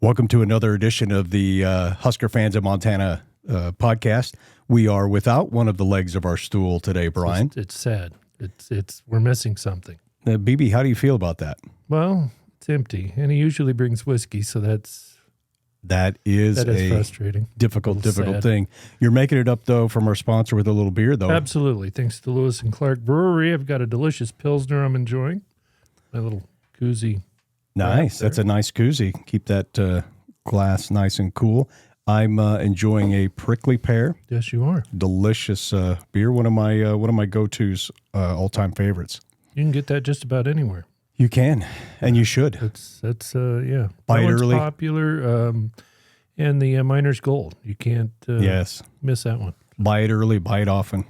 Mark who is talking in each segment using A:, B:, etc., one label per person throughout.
A: Welcome to another edition of the Husker Fans of Montana podcast. We are without one of the legs of our stool today, Brian.
B: It's sad. We're missing something.
A: BB, how do you feel about that?
B: Well, it's empty, and he usually brings whiskey, so that is frustrating.
A: Difficult thing. You're making it up, though, from our sponsor with a little beer, though.
B: Absolutely. Thanks to Lewis and Clark Brewery, I've got a delicious Pilsner I'm enjoying. My little koozie.
A: Nice. That's a nice koozie. Keep that glass nice and cool. I'm enjoying a prickly pear.
B: Yes, you are.
A: Delicious beer. One of my go-tos, all-time favorites.
B: You can get that just about anywhere.
A: You can, and you should.
B: That's yeah.
A: Buy
B: that
A: it
B: one's
A: early.
B: Popular, and the Miner's Gold. You can't miss that one.
A: Buy it early, buy it often.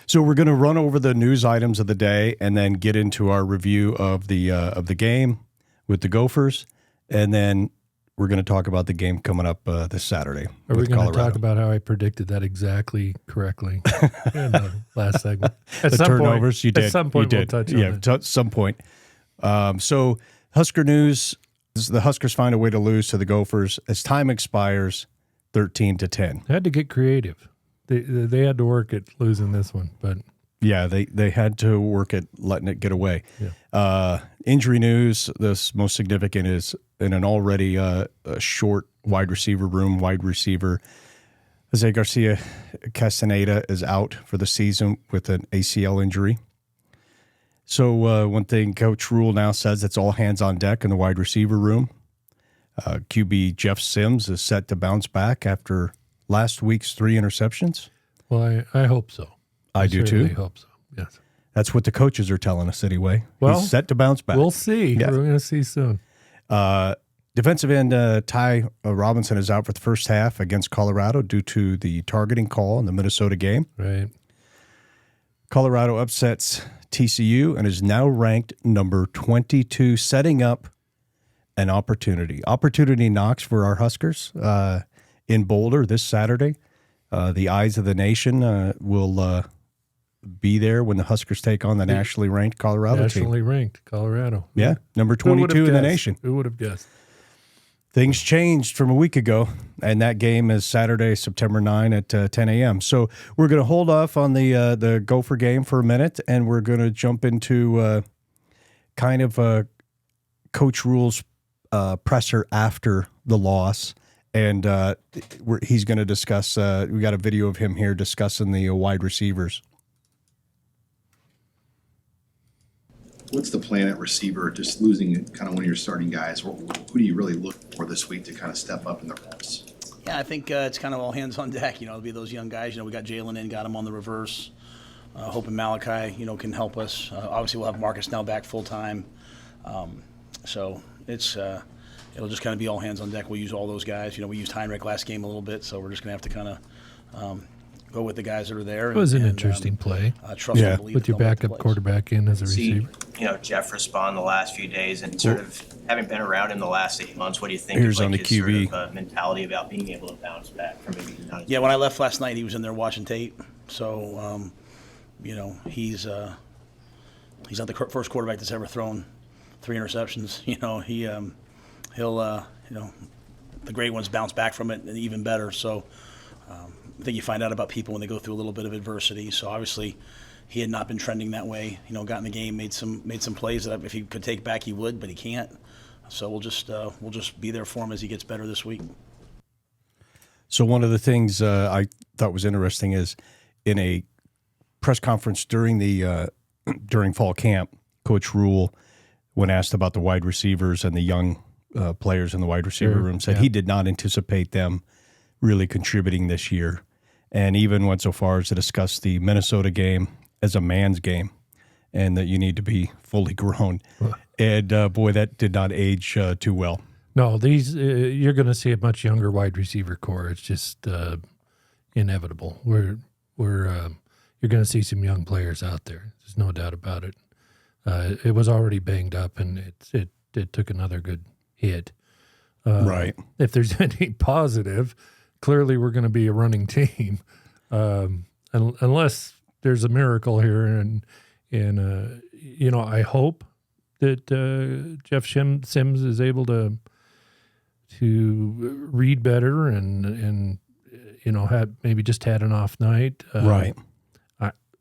A: So we're going to run over the news items of the day, and then get into our review of the game with the Gophers, and then we're going to talk about the game coming up this Saturday.
B: Are we going to talk about how I predicted that exactly correctly in the last segment?
A: At the turnovers, you did.
B: At some point, we'll touch on it.
A: At some point. So Husker news, the Huskers find a way to lose to the Gophers as time expires, 13-10.
B: They had to get creative. They had to work at losing this one, but
A: yeah, they had to work at letting it get away.
B: Yeah.
A: Injury news, this most significant is in an already short wide receiver room. Wide receiver Jose Garcia Castaneda is out for the season with an ACL injury. So one thing Coach Rule now says, it's all hands on deck in the wide receiver room. QB Jeff Sims is set to bounce back after last week's 3 interceptions.
B: Well, I hope so.
A: I do too.
B: I hope so, yes.
A: That's what the coaches are telling us anyway.
B: Well,
A: he's set to bounce back.
B: We'll see.
A: Yeah.
B: We're going to see soon.
A: Defensive end Ty Robinson is out for the first half against Colorado due to the targeting call in the Minnesota game.
B: Right.
A: Colorado upsets TCU and is now ranked number 22, setting up an opportunity. Opportunity knocks for our Huskers in Boulder this Saturday. The eyes of the nation will be there when the Huskers take on the nationally ranked Colorado team.
B: Nationally ranked Colorado.
A: Yeah, number 22 in the nation.
B: Who would have guessed?
A: Things changed from a week ago, and that game is Saturday, September 9 at 10 a.m. So we're going to hold off on the Gopher game for a minute, and we're going to jump into kind of Coach Rule's presser after the loss. And he's going to discuss, we got a video of him here discussing the wide receivers.
C: What's the plan at receiver? Just losing kind of one of your starting guys. Who do you really look for this week to kind of step up in the reps?
D: Yeah, I think it's kind of all hands on deck. It'll be those young guys. We got Jalen in, got him on the reverse. Hoping Malachi, can help us. Obviously, we'll have Marcus now back full time. So it's it'll just kind of be all hands on deck. We'll use all those guys. We used Heinrich last game a little bit, so we're just going to have to kind of go with the guys that are there.
B: It was an interesting play.
D: Trust and believe
B: with your backup quarterback in as a receiver.
E: Jeff respond the last few days, and sort of having been around him the last 8 months, what do you think
A: Here's
E: is like
A: on the
E: his
A: QB.
E: sort of mentality about being able to bounce back from maybe not as
D: when I left last night, he was in there watching tape. So, he's not the first quarterback that's ever thrown 3 interceptions. He'll the great ones bounce back from it and even better. So I think you find out about people when they go through a little bit of adversity. So obviously he had not been trending that way. Got in the game, made some plays that if he could take back he would, but he can't. So we'll just be there for him as he gets better this week.
A: So one of the things I thought was interesting is in a press conference during fall camp, Coach Rule, when asked about the wide receivers and the young players in the wide receiver room, said he did not anticipate them really contributing this year, and even went so far as to discuss the Minnesota game as a man's game, and that you need to be fully grown. And boy, that did not age too well.
B: No, these you're going to see a much younger wide receiver core. It's just inevitable. You're going to see some young players out there. There's no doubt about it. It was already banged up, and it took another good hit.
A: Right.
B: If there's any positive, clearly we're going to be a running team, unless there's a miracle here. And I hope that Jeff Sims is able to read better and had maybe just had an off night.
A: Right.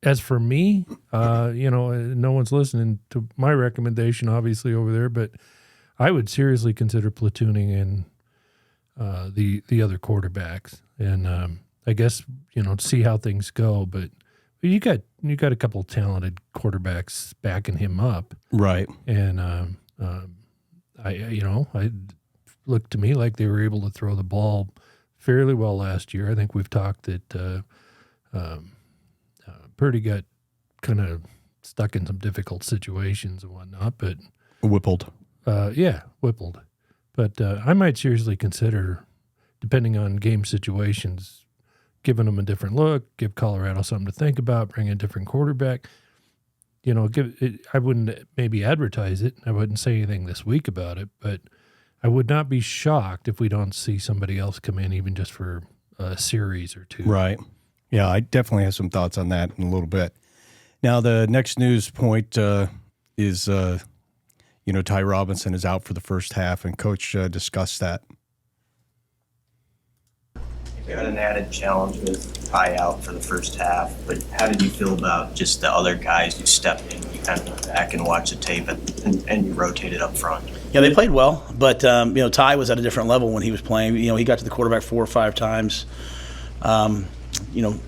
B: As for me, no one's listening to my recommendation, obviously, over there, but I would seriously consider platooning in the other quarterbacks, and I guess see how things go. But you got a couple of talented quarterbacks backing him up,
A: Right.
B: and I looked to me like they were able to throw the ball fairly well last year. I think we've talked that. Purdy got kind of stuck in some difficult situations and whatnot, but
A: Whippled.
B: Whippled. But I might seriously consider, depending on game situations, giving them a different look, give Colorado something to think about, bring a different quarterback. I wouldn't maybe advertise it. I wouldn't say anything this week about it, but I would not be shocked if we don't see somebody else come in, even just for a series or two.
A: Right. Yeah, I definitely have some thoughts on that in a little bit. Now, the next news point is, Ty Robinson is out for the first half, and Coach discussed that.
E: You had an added challenge with Ty out for the first half, but how did you feel about just the other guys who stepped in? You kind of went back and watched the tape and you rotated up front.
D: Yeah, they played well, but Ty was at a different level when he was playing. He got to the quarterback 4 or 5 times.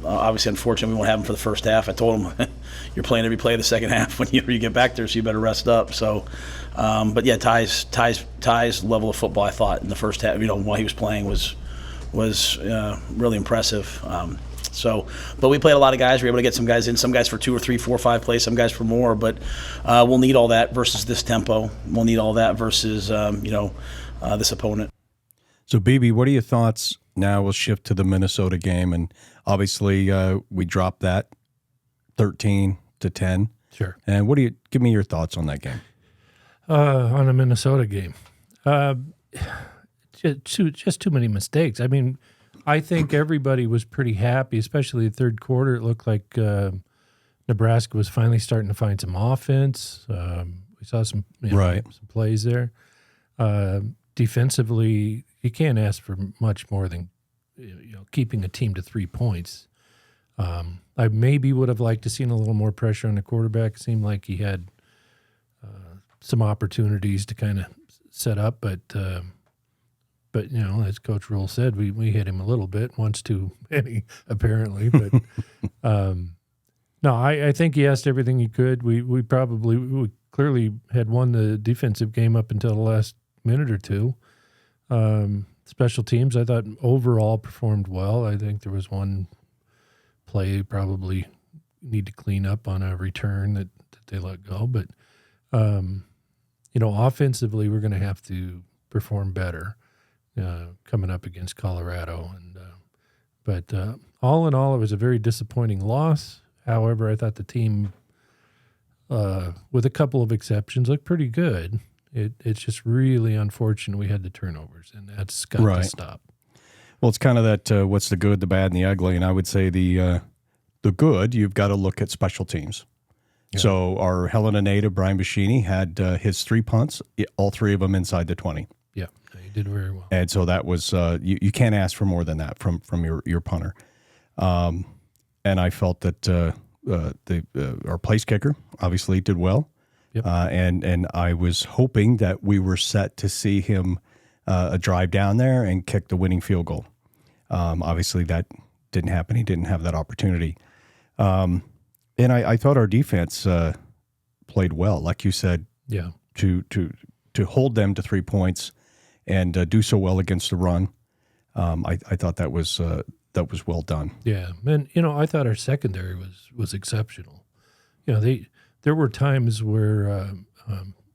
D: Obviously, unfortunately, we won't have him for the first half. I told him, you're playing every play of the second half when you get back there, so you better rest up. So, but yeah, Ty's level of football, I thought, in the first half, while he was playing was really impressive. But we played a lot of guys. We were able to get some guys in, some guys for 2 or 3, 4 or 5 plays, some guys for more. But we'll need all that versus this tempo. We'll need all that versus this opponent.
A: So, BB, what are your thoughts? Now we'll shift to the Minnesota game, and obviously we dropped that 13-10.
B: Sure.
A: And give me your thoughts on that game?
B: On a Minnesota game, just too many mistakes. I mean, I think everybody was pretty happy, especially the third quarter. It looked like Nebraska was finally starting to find some offense. We saw some some plays there. Defensively, you can't ask for much more than keeping a team to 3 points. I maybe would have liked to seen a little more pressure on the quarterback. It seemed like he had some opportunities to kind of set up, but as Coach Rule said, we hit him a little bit, once too many apparently. But no, I think he asked everything he could. We clearly had won the defensive game up until the last minute or two. Special teams, I thought overall performed well. I think there was one play probably need to clean up on a return that they let go. But, offensively, we're going to have to perform better coming up against Colorado. But all in all, it was a very disappointing loss. However, I thought the team, with a couple of exceptions, looked pretty good. It's just really unfortunate we had the turnovers, and that's got to stop.
A: Well, it's kind of that what's the good, the bad, and the ugly, and I would say the good, you've got to look at special teams. Yeah. So our Helena native, Brian Bashini, had his 3 punts, all 3 of them inside the 20.
B: Yeah, he did very well.
A: And so that was you can't ask for more than that from your punter. And I felt that our place kicker obviously did well.
B: Yep.
A: And I was hoping that we were set to see him drive down there and kick the winning field goal. Obviously, that didn't happen. He didn't have that opportunity. And I thought our defense played well, like you said.
B: Yeah.
A: To hold them to 3 points and do so well against the run, I thought that was well done.
B: Yeah, and I thought our secondary was exceptional. There were times where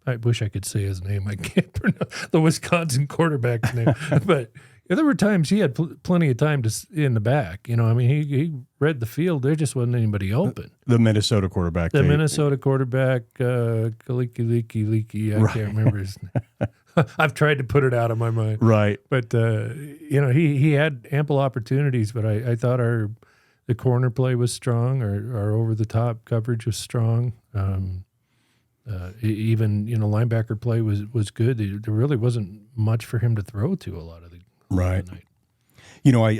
B: I wish I could say his name. I can't pronounce the Wisconsin quarterback's name, but there were times he had plenty of time in the back. He read the field. There just wasn't anybody open.
A: The Minnesota quarterback.
B: Minnesota quarterback, Kaliki. I can't remember his name. I've tried to put it out of my mind.
A: Right.
B: But, he had ample opportunities, but I thought the corner play was strong. Our over-the-top coverage was strong. Even linebacker play was good. There really wasn't much for him to throw to a lot of the night.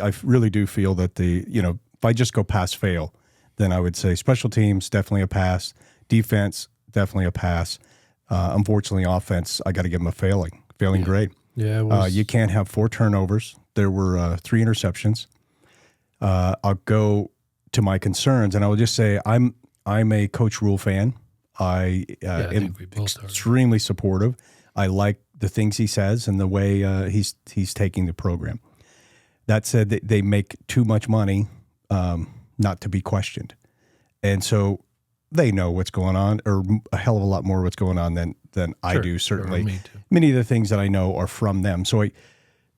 A: I really do feel that if I just go pass fail, then I would say special teams definitely a pass, defense definitely a pass. Unfortunately, offense I got to give them a failing grade.
B: Yeah,
A: you can't have 4 turnovers. There were 3 interceptions. I'll go to my concerns, and I will just say I'm a Coach Rule fan. I am
B: think we both are.
A: extremely supportive. I like the things he says and the way he's taking the program. That said, they make too much money not to be questioned, and so they know what's going on, or a hell of a lot more what's going on than I do. Certainly,
B: me too.
A: many of the things that I know are from them. So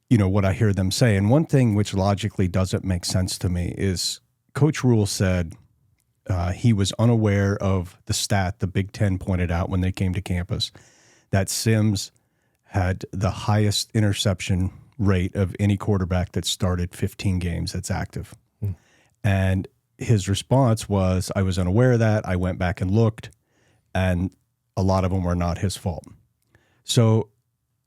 A: what I hear them say, and one thing which logically doesn't make sense to me is Coach Rule said he was unaware of the stat the Big Ten pointed out when they came to campus, that Sims had the highest interception rate of any quarterback that started 15 games that's active. And his response was, I was unaware of that. I went back and looked, and a lot of them were not his fault. So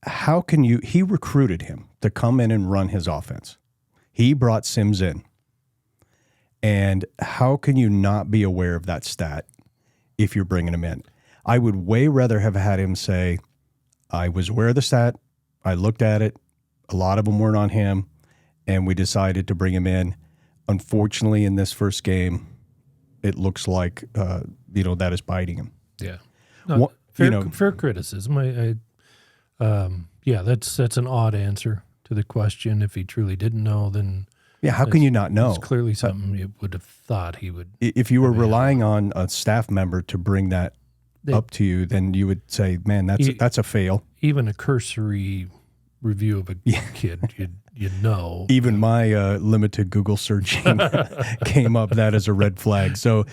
A: how can he recruited him to come in and run his offense. He brought Sims in. And how can you not be aware of that stat if you're bringing him in? I would way rather have had him say, I was aware of the stat, I looked at it, a lot of them weren't on him, and we decided to bring him in. Unfortunately, in this first game, it looks like that is biting him.
B: Yeah, no, fair criticism. That's an odd answer to the question. If he truly didn't know, then
A: how can you not know?
B: It's clearly something you would have thought he would.
A: If you were relying on a staff member to bring that up to you, then you would say, "Man, that's a fail."
B: Even a cursory review of a kid, you know.
A: Even my limited Google searching came up that as a red flag. So,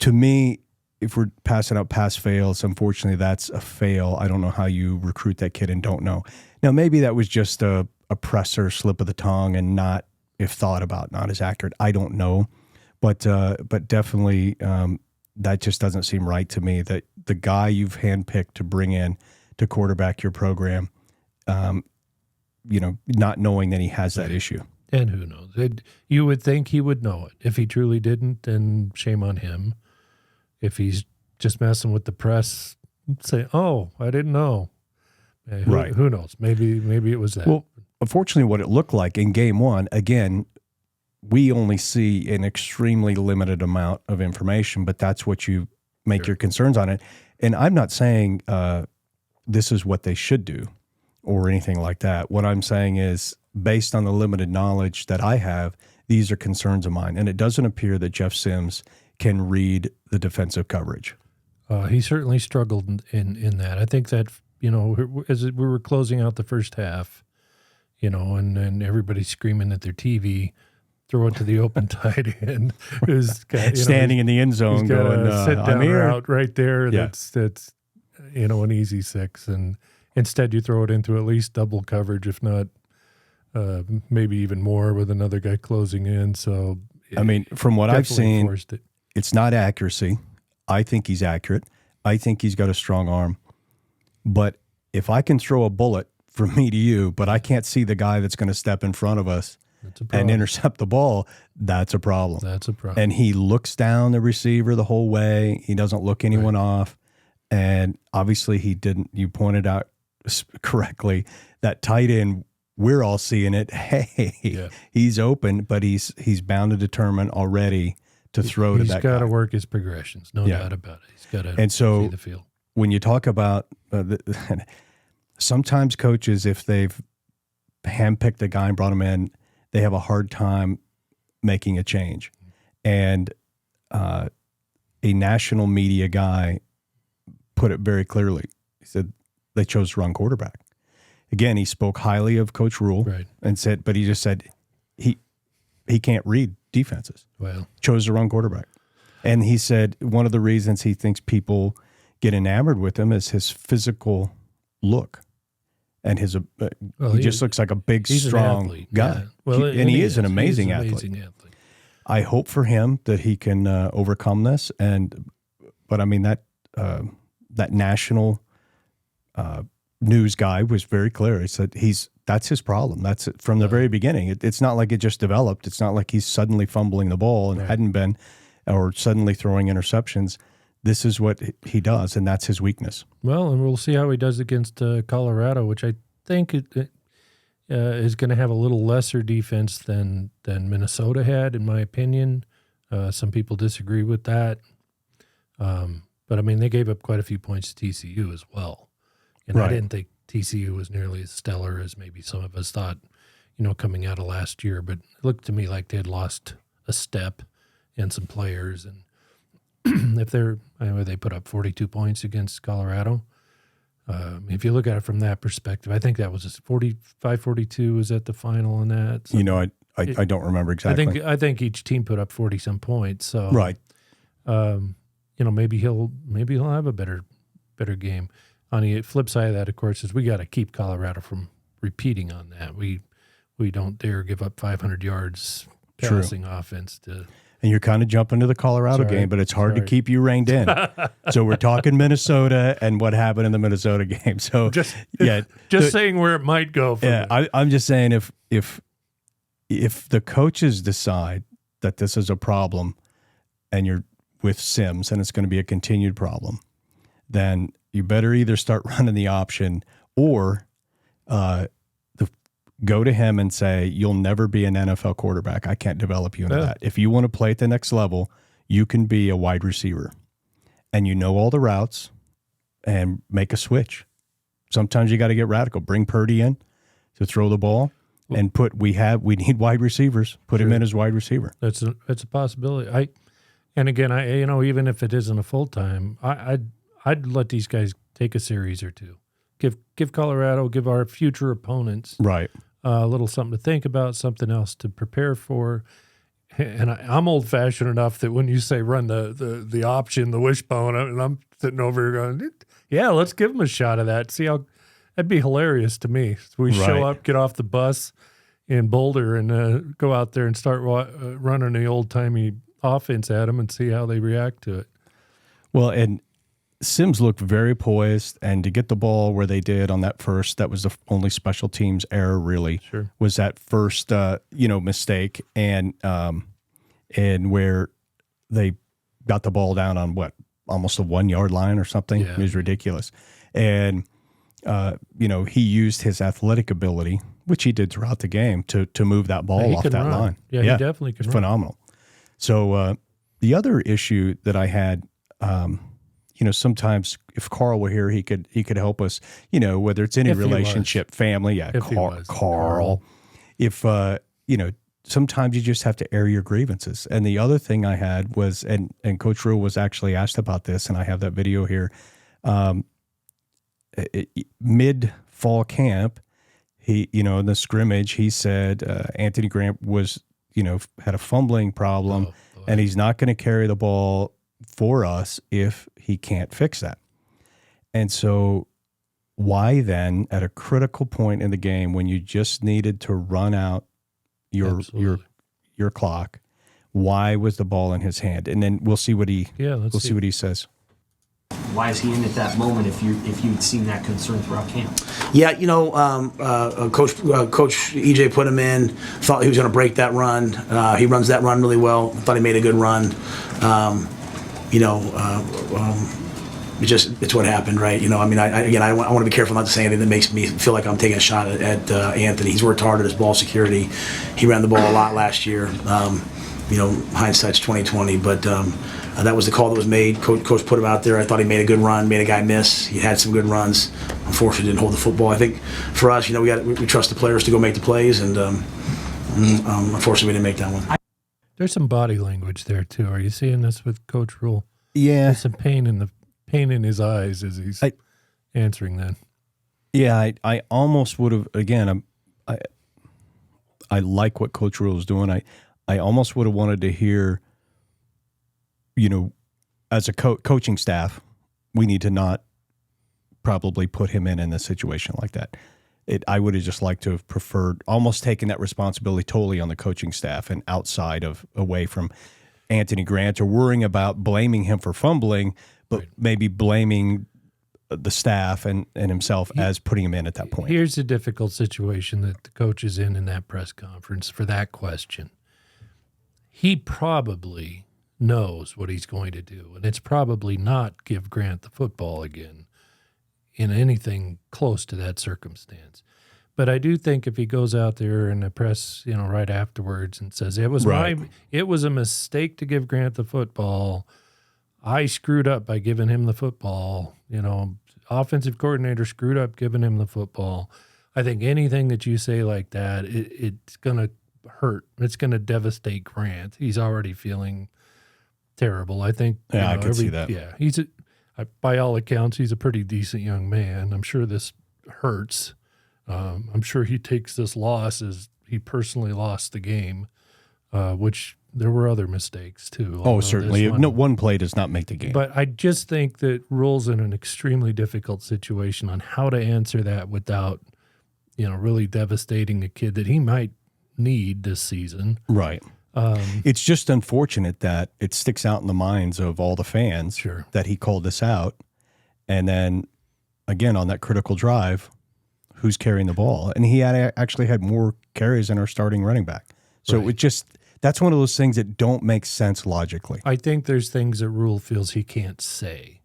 A: to me, if we're passing out pass fails, unfortunately, that's a fail. I don't know how you recruit that kid and don't know. Now, maybe that was just a presser slip of the tongue and not, if thought about, not as accurate. I don't know, but definitely that just doesn't seem right to me. That the guy you've handpicked to bring in to quarterback your program, not knowing that he has that issue.
B: And who knows? You would think he would know it. If he truly didn't, then shame on him. If he's just messing with the press, say, "Oh, I didn't know."
A: Right?
B: Who knows? Maybe it was that.
A: Well, unfortunately, what it looked like in game one, again, we only see an extremely limited amount of information, but that's what you make your concerns on it. And I'm not saying this is what they should do or anything like that. What I'm saying is, based on the limited knowledge that I have, these are concerns of mine. And it doesn't appear that Jeff Sims can read the defensive coverage.
B: He certainly struggled in that. I think that, as we were closing out the first half, and then everybody's screaming at their TV, throw it to the open tight end.
A: Standing in the end zone going,
B: sit down
A: I'm here.
B: Route right there.
A: Yeah.
B: That's an easy 6. And instead you throw it into at least double coverage, if not maybe even more, with another guy closing in. So,
A: from what I've seen, it's not accuracy. I think he's accurate. I think he's got a strong arm. But if I can throw a bullet from me to you, but I can't see the guy that's going to step in front of us and intercept the ball, that's a problem.
B: That's a problem.
A: And he looks down the receiver the whole way. He doesn't look anyone off. And obviously he didn't. You pointed out correctly that tight end, we're all seeing it. Hey, he's open, but he's bound to determine already to throw to that guy.
B: He's got to work his progressions, no doubt about it. He's got to see the field.
A: When you talk about sometimes coaches, if they've handpicked a guy and brought him in, they have a hard time making a change. And a national media guy put it very clearly. He said they chose the wrong quarterback. Again, he spoke highly of Coach Rule and said, but he just said he can't read defenses.
B: Well,
A: chose the wrong quarterback. And he said one of the reasons he thinks people get enamored with him is his physical look. And he just looks like a big, strong guy.
B: Yeah. Well,
A: and he is an amazing athlete. I hope for him that he can overcome this. But that national news guy was very clear. He said that's his problem. That's it from the very beginning. It's not like it just developed. It's not like he's suddenly fumbling the ball and hadn't been, or suddenly throwing interceptions. This is what he does, and that's his weakness.
B: Well, and we'll see how he does against Colorado, which I think is going to have a little lesser defense than Minnesota had, in my opinion. Some people disagree with that. But, I mean, they gave up quite a few points to TCU as well. And I didn't think TCU was nearly as stellar as maybe some of us thought, coming out of last year. But it looked to me like they had lost a step and some players. And if they put up 42 points against Colorado. If you look at it from that perspective, I think that was 45-42 was at the final on that. So
A: I don't remember exactly.
B: I think each team put up 40-some points. So
A: right.
B: Maybe he'll have a better game. On the flip side of that, of course, is we got to keep Colorado from repeating on that. We don't dare give up 500 yards passing offense to.
A: And you're kind of jumping to the Colorado game, but it's hard to keep you reined in. So we're talking Minnesota and what happened in the Minnesota game. So
B: saying where it might go.
A: I'm just saying if the coaches decide that this is a problem, and you're with Sims and it's going to be a continued problem, then you better either start running the option or go to him and say, you'll never be an NFL quarterback. I can't develop you into that. If you want to play at the next level, you can be a wide receiver. And you know all the routes, and make a switch. Sometimes you got to get radical. Bring Purdy in to throw the ball, and we need wide receivers. Put him in as wide receiver.
B: That's a possibility. Even if it isn't a full time, I'd let these guys take a series or two. Give Colorado, give our future opponents a little something to think about, something else to prepare for. And I'm old fashioned enough that when you say run the option, the wishbone, and I'm sitting over here going, yeah, let's give them a shot of that. See how that'd be hilarious to me. We show up, get off the bus in Boulder, and go out there and start running the old timey offense at them and see how they react to it.
A: Well, and Sims looked very poised, and to get the ball where they did on that was the only special teams error really. Was that first mistake, and where they got the ball down on almost a 1 yard line or something. It was ridiculous. And he used his athletic ability, which he did throughout the game, to move that ball off that line.
B: Yeah, he definitely could run.
A: Phenomenal. So the other issue that I had, sometimes if Carl were here, he could help us, whether it's any relationship, family. Yeah, Carl. If, sometimes you just have to air your grievances. And the other thing I had was, and Coach Rule was actually asked about this, and I have that video here, mid-fall camp, he, in the scrimmage, he said Anthony Grant was, had a fumbling problem, and he's not going to carry the ball for us if he can't fix that. And so why then, at a critical point in the game when you just needed to run out your clock, why was the ball in his hand? And then we'll see what he see what he says.
F: Why is he in at that moment if you'd seen that concern throughout camp?
D: Yeah, Coach EJ put him in, thought he was going to break that run. He runs that run really well. Thought he made a good run. It's what happened, right? I want to be careful not to say anything that makes me feel like I'm taking a shot at Anthony. He's worked hard at his ball security. He ran the ball a lot last year. Hindsight's 2020, but that was the call that was made. Coach put him out there. I thought he made a good run, made a guy miss. He had some good runs. Unfortunately, didn't hold the football. I think for us, we trust the players to go make the plays, and unfortunately, we didn't make that one.
B: There's some body language there too. Are you seeing this with Coach Rule?
A: Yeah,
B: there's some pain in his eyes as he's answering that.
A: Yeah, I almost would have. Again, I like what Coach Rule is doing. I almost would have wanted to hear, as a coaching staff, we need to not probably put him in a situation like that. I would have just liked to have preferred almost taking that responsibility totally on the coaching staff and away from Anthony Grant, or worrying about blaming him for fumbling, but maybe blaming the staff and himself as putting him in at that point.
B: Here's the difficult situation that the coach is in that press conference for that question. He probably knows what he's going to do, and it's probably not give Grant the football again in anything close to that circumstance. But I do think if he goes out there in the press, right afterwards and says, it was a mistake to give Grant the football. I screwed up by giving him the football. Offensive coordinator screwed up giving him the football. I think anything that you say like that, it's going to hurt. It's going to devastate Grant. He's already feeling terrible. I think.
A: Yeah, I could see that.
B: Yeah, by all accounts, he's a pretty decent young man. I'm sure this hurts. I'm sure he takes this loss as he personally lost the game, which there were other mistakes too.
A: Oh, certainly. One play does not make the game.
B: But I just think that Rule's in an extremely difficult situation on how to answer that without, really devastating a kid that he might need this season.
A: Right. It's just unfortunate that it sticks out in the minds of all the fans that he called this out. And then, again, on that critical drive, who's carrying the ball? And he actually had more carries than our starting running back. So that's one of those things that don't make sense logically.
B: I think there's things that Rule feels he can't say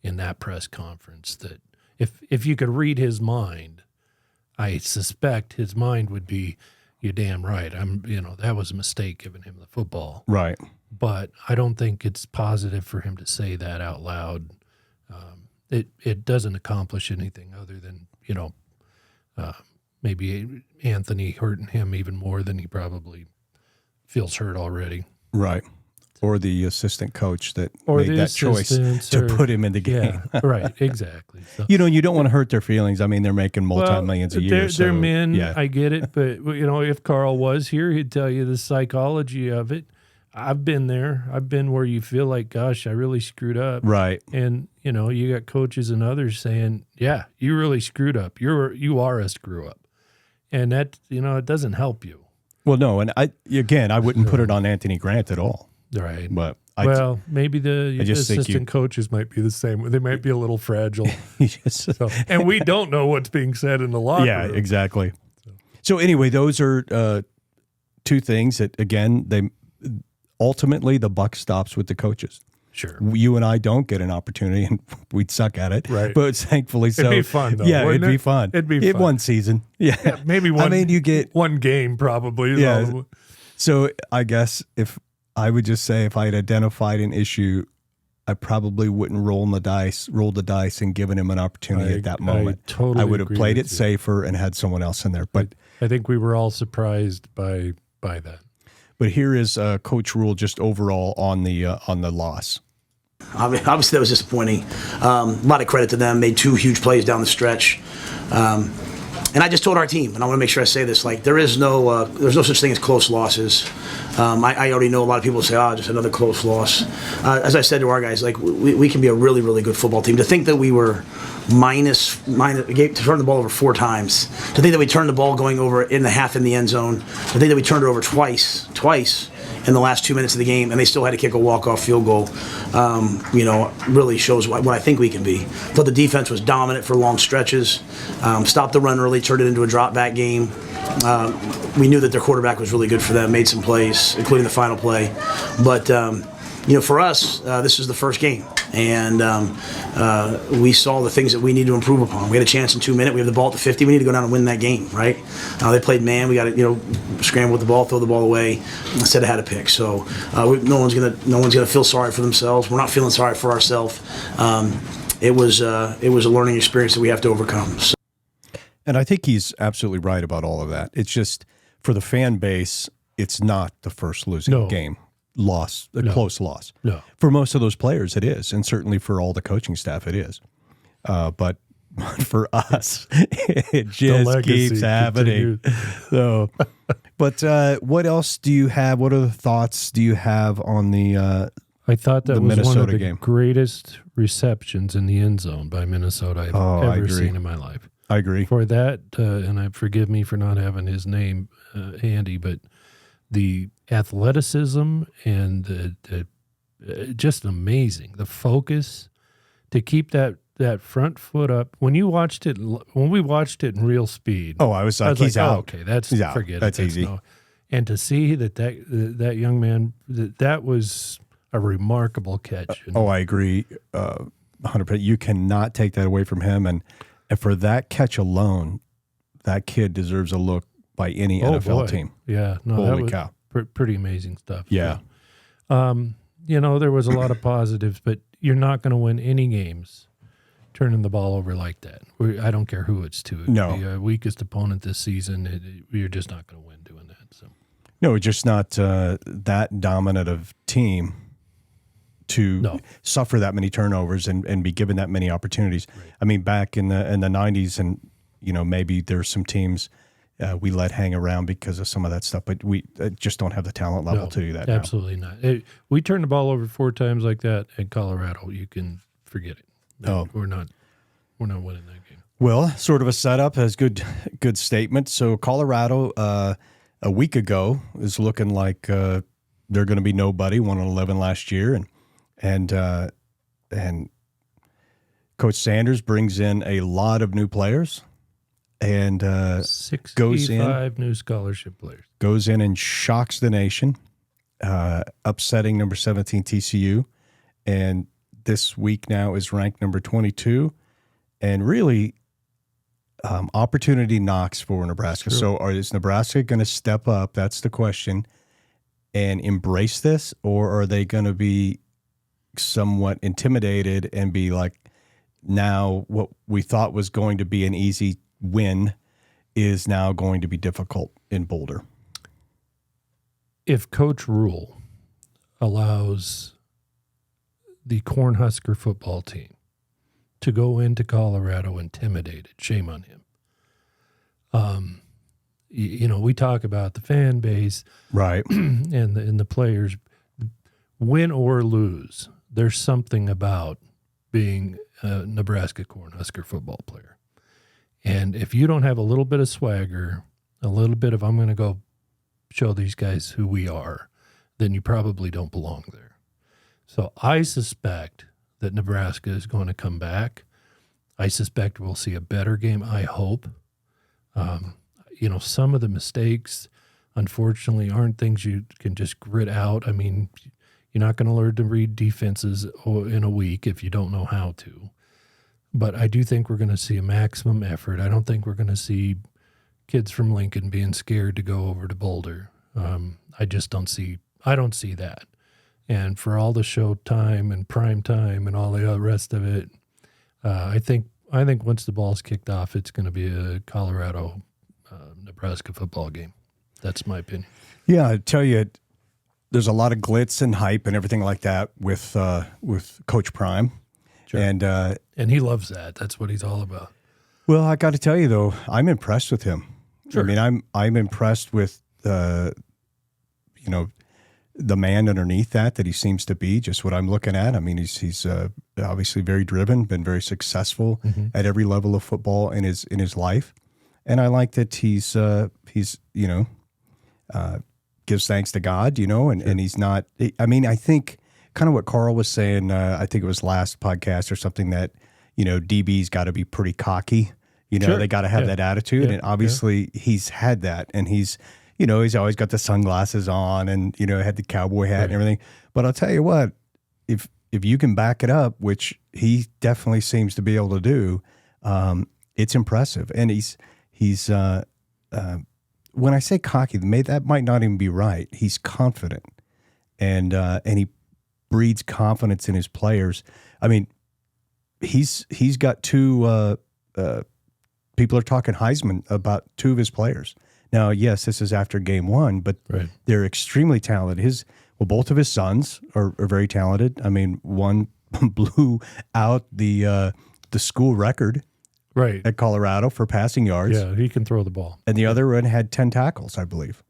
B: in that press conference that if you could read his mind, I suspect his mind would be, you're damn right. That was a mistake giving him the football.
A: Right.
B: But I don't think it's positive for him to say that out loud. It doesn't accomplish anything other than, maybe Anthony hurting him even more than he probably feels hurt already.
A: Right. Or the assistant coach that made that choice to put him in the game.
B: Yeah, right, exactly. So,
A: you don't want to hurt their feelings. I mean, they're making multi-millions a year.
B: They're men, I get it. But, if Carl was here, he'd tell you the psychology of it. I've been there. I've been where you feel like, gosh, I really screwed up.
A: Right.
B: And, you got coaches and others saying, yeah, you really screwed up. You are a screw up. And that, it doesn't help you.
A: Well, no. And I wouldn't put it on Anthony Grant at all.
B: Right.
A: But
B: maybe the assistant coaches might be the same. They might be a little fragile. And we don't know what's being said in the locker room.
A: Yeah, exactly. So anyway, those are two things that, again, ultimately the buck stops with the coaches.
B: Sure.
A: You and I don't get an opportunity, and we'd suck at it.
B: Right.
A: But thankfully so.
B: It'd be fun, though.
A: Yeah, it'd be fun.
B: It'd be fun.
A: One season. Yeah.
B: Maybe one.
A: you get
B: one game probably.
A: Yeah. So I guess if I would just say if I had identified an issue, I probably wouldn't roll the dice and given him an opportunity at that moment. I would have played it safer and had someone else in there. But
B: I think we were all surprised by that.
A: But here is Coach Rule just overall on the loss.
D: Obviously, that was disappointing. A lot of credit to them. Made 2 huge plays down the stretch. And I just told our team, and I want to make sure I say this, there's no such thing as close losses. I already know a lot of people say, just another close loss. As I said to our guys, we can be a really, really good football team. To think that we were to turn the ball over 4 times, to think that we turned the ball going over in the half in the end zone, to think that we turned it over twice in the last 2 minutes of the game, and they still had to kick a walk-off field goal, really shows what I think we can be. Thought the defense was dominant for long stretches, stopped the run early, turned it into a drop-back game. We knew that their quarterback was really good for them, made some plays, including the final play. But, for us, this is the first game. And we saw the things that we need to improve upon. We had a chance in 2 minutes. We have the ball at the 50. We need to go down and win that game, right? They played man. We got to, scramble with the ball, throw the ball away instead of had a pick. So no one's gonna feel sorry for themselves. We're not feeling sorry for ourselves. It was a learning experience that we have to overcome. So.
A: And I think he's absolutely right about all of that. It's just for the fan base, it's not the first losing game. Close loss.
B: No.
A: For most of those players, it is, and certainly for all the coaching staff, it is. But for us, it just keeps happening. So, but what else do you have? What other thoughts do you have on the?
B: I thought that was
A: Minnesota
B: one of the
A: game.
B: Greatest receptions in the end zone by Minnesota I've ever seen in my life.
A: I agree.
B: For that, and forgive me for not having his name handy, but the athleticism and the just amazing. The focus to keep that that front foot up. When we watched it in real speed.
A: Oh, I was like, he's
B: oh,
A: out.
B: okay, that's
A: He's out.
B: forget
A: That's
B: it.
A: easy.
B: And to see that young man, that was a remarkable catch.
A: Oh, I agree, 100%. You cannot take that away from him, and for that catch alone, that kid deserves a look by any NFL team.
B: Yeah, no,
A: Holy
B: that was
A: cow.
B: Pretty amazing stuff.
A: Yeah.
B: There was a lot of positives, but you're not going to win any games turning the ball over like that. I don't care who it's to. It could
A: No.
B: be a weakest opponent this season. You're just not going to win doing that. So
A: No, it's just not that dominant of team to suffer that many turnovers and be given that many opportunities. Right. I mean, back in the 90s, and maybe there's some teams we let hang around because of some of that stuff, but we just don't have the talent level to do that.
B: Absolutely not. We turned the ball over 4 times like that in Colorado. You can forget it.
A: No,
B: we're not winning that game.
A: Well, sort of a setup as good statement. So Colorado a week ago is looking like they're going to be nobody. 1-11 last year, and Coach Sanders brings in a lot of new players, and
B: 65 new scholarship players.
A: Goes in and shocks the nation, upsetting number 17 TCU, and this week now is ranked number 22, and really opportunity knocks for Nebraska. So is Nebraska going to step up? That's the question, and embrace this, or are they going to be somewhat intimidated and be like, now what we thought was going to be an easy win is now going to be difficult in Boulder?
B: If Coach Rule allows the Cornhusker football team to go into Colorado intimidated, shame on him. We talk about the fan base,
A: right,
B: and the players. Win or lose, there's something about being a Nebraska Cornhusker football player. And if you don't have a little bit of swagger, a little bit of I'm going to go show these guys who we are, then you probably don't belong there. So I suspect that Nebraska is going to come back. I suspect we'll see a better game, I hope. Some of the mistakes, unfortunately, aren't things you can just grit out. I mean, you're not going to learn to read defenses in a week if you don't know how to. But I do think we're going to see a maximum effort. I don't think we're going to see kids from Lincoln being scared to go over to Boulder. I don't see that. And for all the show time and prime time and all the rest of it, I think once the ball's kicked off, it's going to be a Colorado Nebraska football game. That's my opinion.
A: Yeah, I tell you, there's a lot of glitz and hype and everything like that with Coach Prime,
B: sure. And he loves that. That's what he's all about.
A: Well, I got to tell you though, I'm impressed with him.
B: Sure.
A: I mean, I'm impressed with the man underneath that he seems to be. Just what I'm looking at. I mean, he's obviously very driven, been very successful at every level of football in his life, and I like that he's gives thanks to God, and he's not. I mean, I think kind of what Carl was saying. I think it was last podcast or something that DB's got to be pretty cocky.
B: Sure.
A: They got to have that attitude, and obviously he's had that, and he's always got the sunglasses on, and had the cowboy hat and everything. But I'll tell you what, if you can back it up, which he definitely seems to be able to do, it's impressive. And he's when I say cocky, that might not even be right. He's confident, and he breeds confidence in his players. I mean, he's got 2. People are talking Heisman about 2 of his players. Now, yes, this is after game 1, but they're extremely talented. Both of his sons are very talented. I mean, one blew out the school record at Colorado for passing yards.
B: Yeah, he can throw the ball.
A: And the other one had 10 tackles, I believe.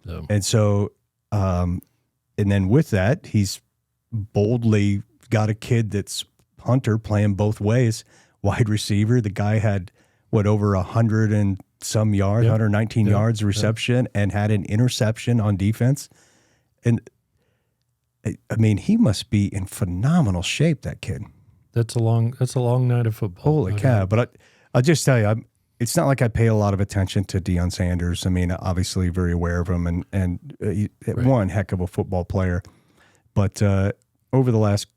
B: So.
A: And so, and then with that, he's boldly got a kid that's Hunter playing both ways, wide receiver. The guy had, over 100 and some yards, 119 yards reception, and had an interception on defense. And I mean, he must be in phenomenal shape, that kid.
B: That's a long night of football.
A: Holy cow! But I'll just tell you, it's not like I pay a lot of attention to Deion Sanders. I mean, obviously very aware of him, and one heck of a football player. But over the last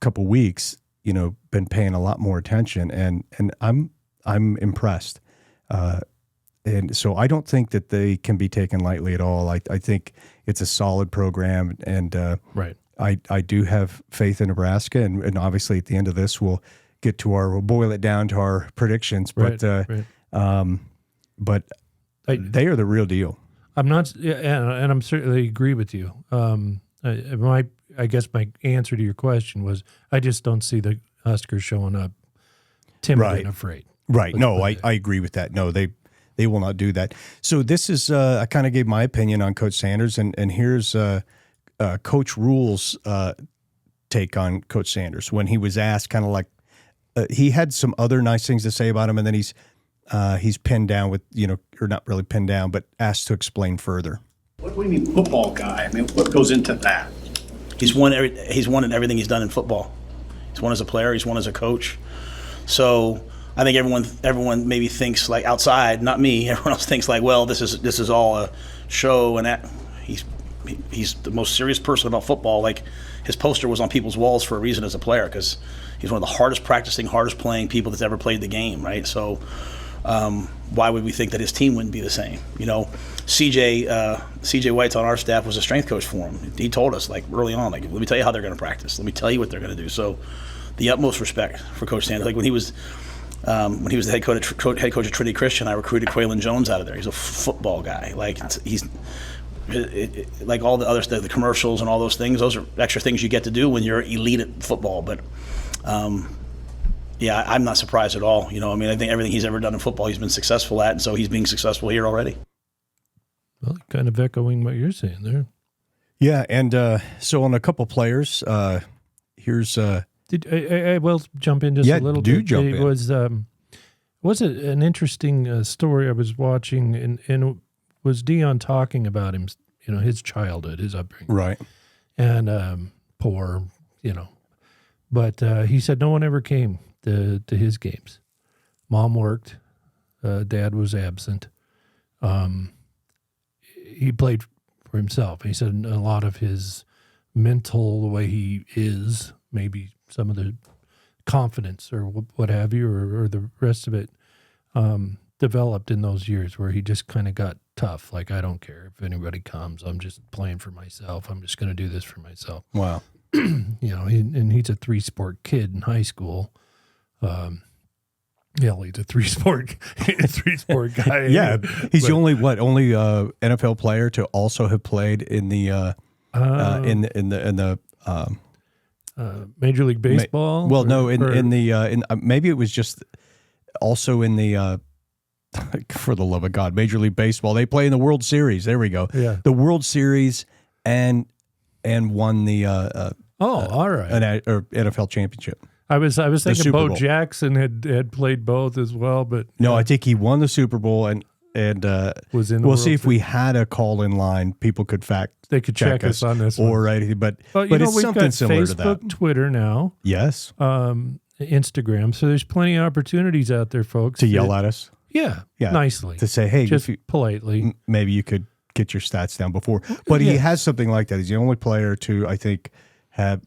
A: couple weeks, been paying a lot more attention, and I'm impressed. And so I don't think that they can be taken lightly at all. I think it's a solid program, and
B: right.
A: I do have faith in Nebraska, and obviously at the end of this we'll we'll boil it down to our predictions. But but they are the real deal.
B: I'm not, and I'm certainly agree with you. I guess my answer to your question was I just don't see the Huskers showing up timid and afraid.
A: Right. No, I agree with that. No, they will not do that. So this is I kind of gave my opinion on Coach Sanders, and here's Coach Rule's take on Coach Sanders when he was asked, kind of like he had some other nice things to say about him, and then he's pinned down with or not really pinned down, but asked to explain further.
G: What do you mean football guy? I mean, what goes into that?
D: He's won in everything he's done in football. He's won as a player. He's won as a coach. So I think everyone maybe thinks like outside, not me. Everyone else thinks like, well, this is all a show, and that he's the most serious person about football. Like his poster was on people's walls for a reason as a player, because he's one of the hardest practicing, hardest playing people that's ever played the game, right? So why would we think that his team wouldn't be the same? CJ White's on our staff was a strength coach for him. He told us like early on, like, let me tell you how they're going to practice. Let me tell you what they're going to do. So the utmost respect for Coach Sanders. Like when he was the head coach of Trinity Christian, I recruited Quaylen Jones out of there. He's a football guy. Like like all the other stuff, the commercials and all those things. Those are extra things you get to do when you're elite at football. But yeah, I'm not surprised at all. I think everything he's ever done in football, he's been successful at, and so he's being successful here already.
B: Well, kind of echoing what you're saying there.
A: Yeah, and so on a couple players, here's.
B: I will jump in just a little bit.
A: Jump in.
B: It was an interesting story I was watching, and it was Deion talking about him, his childhood, his upbringing,
A: right,
B: and poor, but he said no one ever came to his games. Mom worked, Dad was absent. He played for himself. He said a lot of his mental, the way he is, maybe some of the confidence or what have you, or the rest of it, developed in those years where he just kind of got tough. Like, I don't care if anybody comes. I'm just playing for myself. I'm just going to do this for myself.
A: Wow.
B: And he's a 3-sport kid in high school. He's a three-sport guy.
A: Yeah, he's the only NFL player to also have played in the
B: Major League Baseball.
A: Maybe it was just also in the for the love of God, Major League Baseball. They play in the World Series. There we go.
B: Yeah,
A: the World Series and won the
B: all right,
A: or NFL championship.
B: I was thinking Bo
A: Bowl.
B: Jackson had played both as well, but
A: no, I think he won the Super Bowl and
B: was in. The
A: we'll
B: World
A: see if
B: Series.
A: we had a call in line. People could
B: They could check us on this one.
A: or anything, but it's
B: we've
A: something
B: got
A: similar
B: Facebook,
A: to that.
B: Twitter now,
A: Yes,
B: Instagram. So there's plenty of opportunities out there, folks,
A: to yell at us.
B: Yeah, nicely
A: to say, hey,
B: just
A: if you,
B: politely.
A: maybe you could get your stats down before. But he has something like that. He's the only player to, I think, have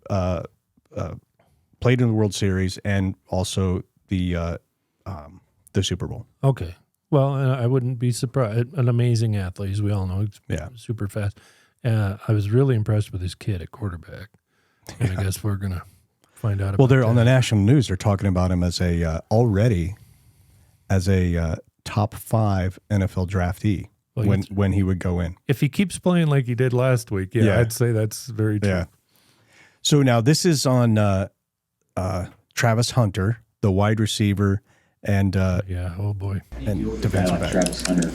A: played in the World Series and also the Super Bowl.
B: Okay. Well, I wouldn't be surprised. An amazing athlete, as we all know. He's super fast. I was really impressed with his kid at quarterback. And I guess we're going to find out about
A: Well, they're
B: that.
A: on the national news. They're talking about him as already as a top 5 NFL draftee when he would go in.
B: If he keeps playing like he did last week, I'd say that's very true.
A: Yeah. So now this is on Travis Hunter, the wide receiver, and
B: oh boy,
A: and defensive back.
H: Travis Hunter,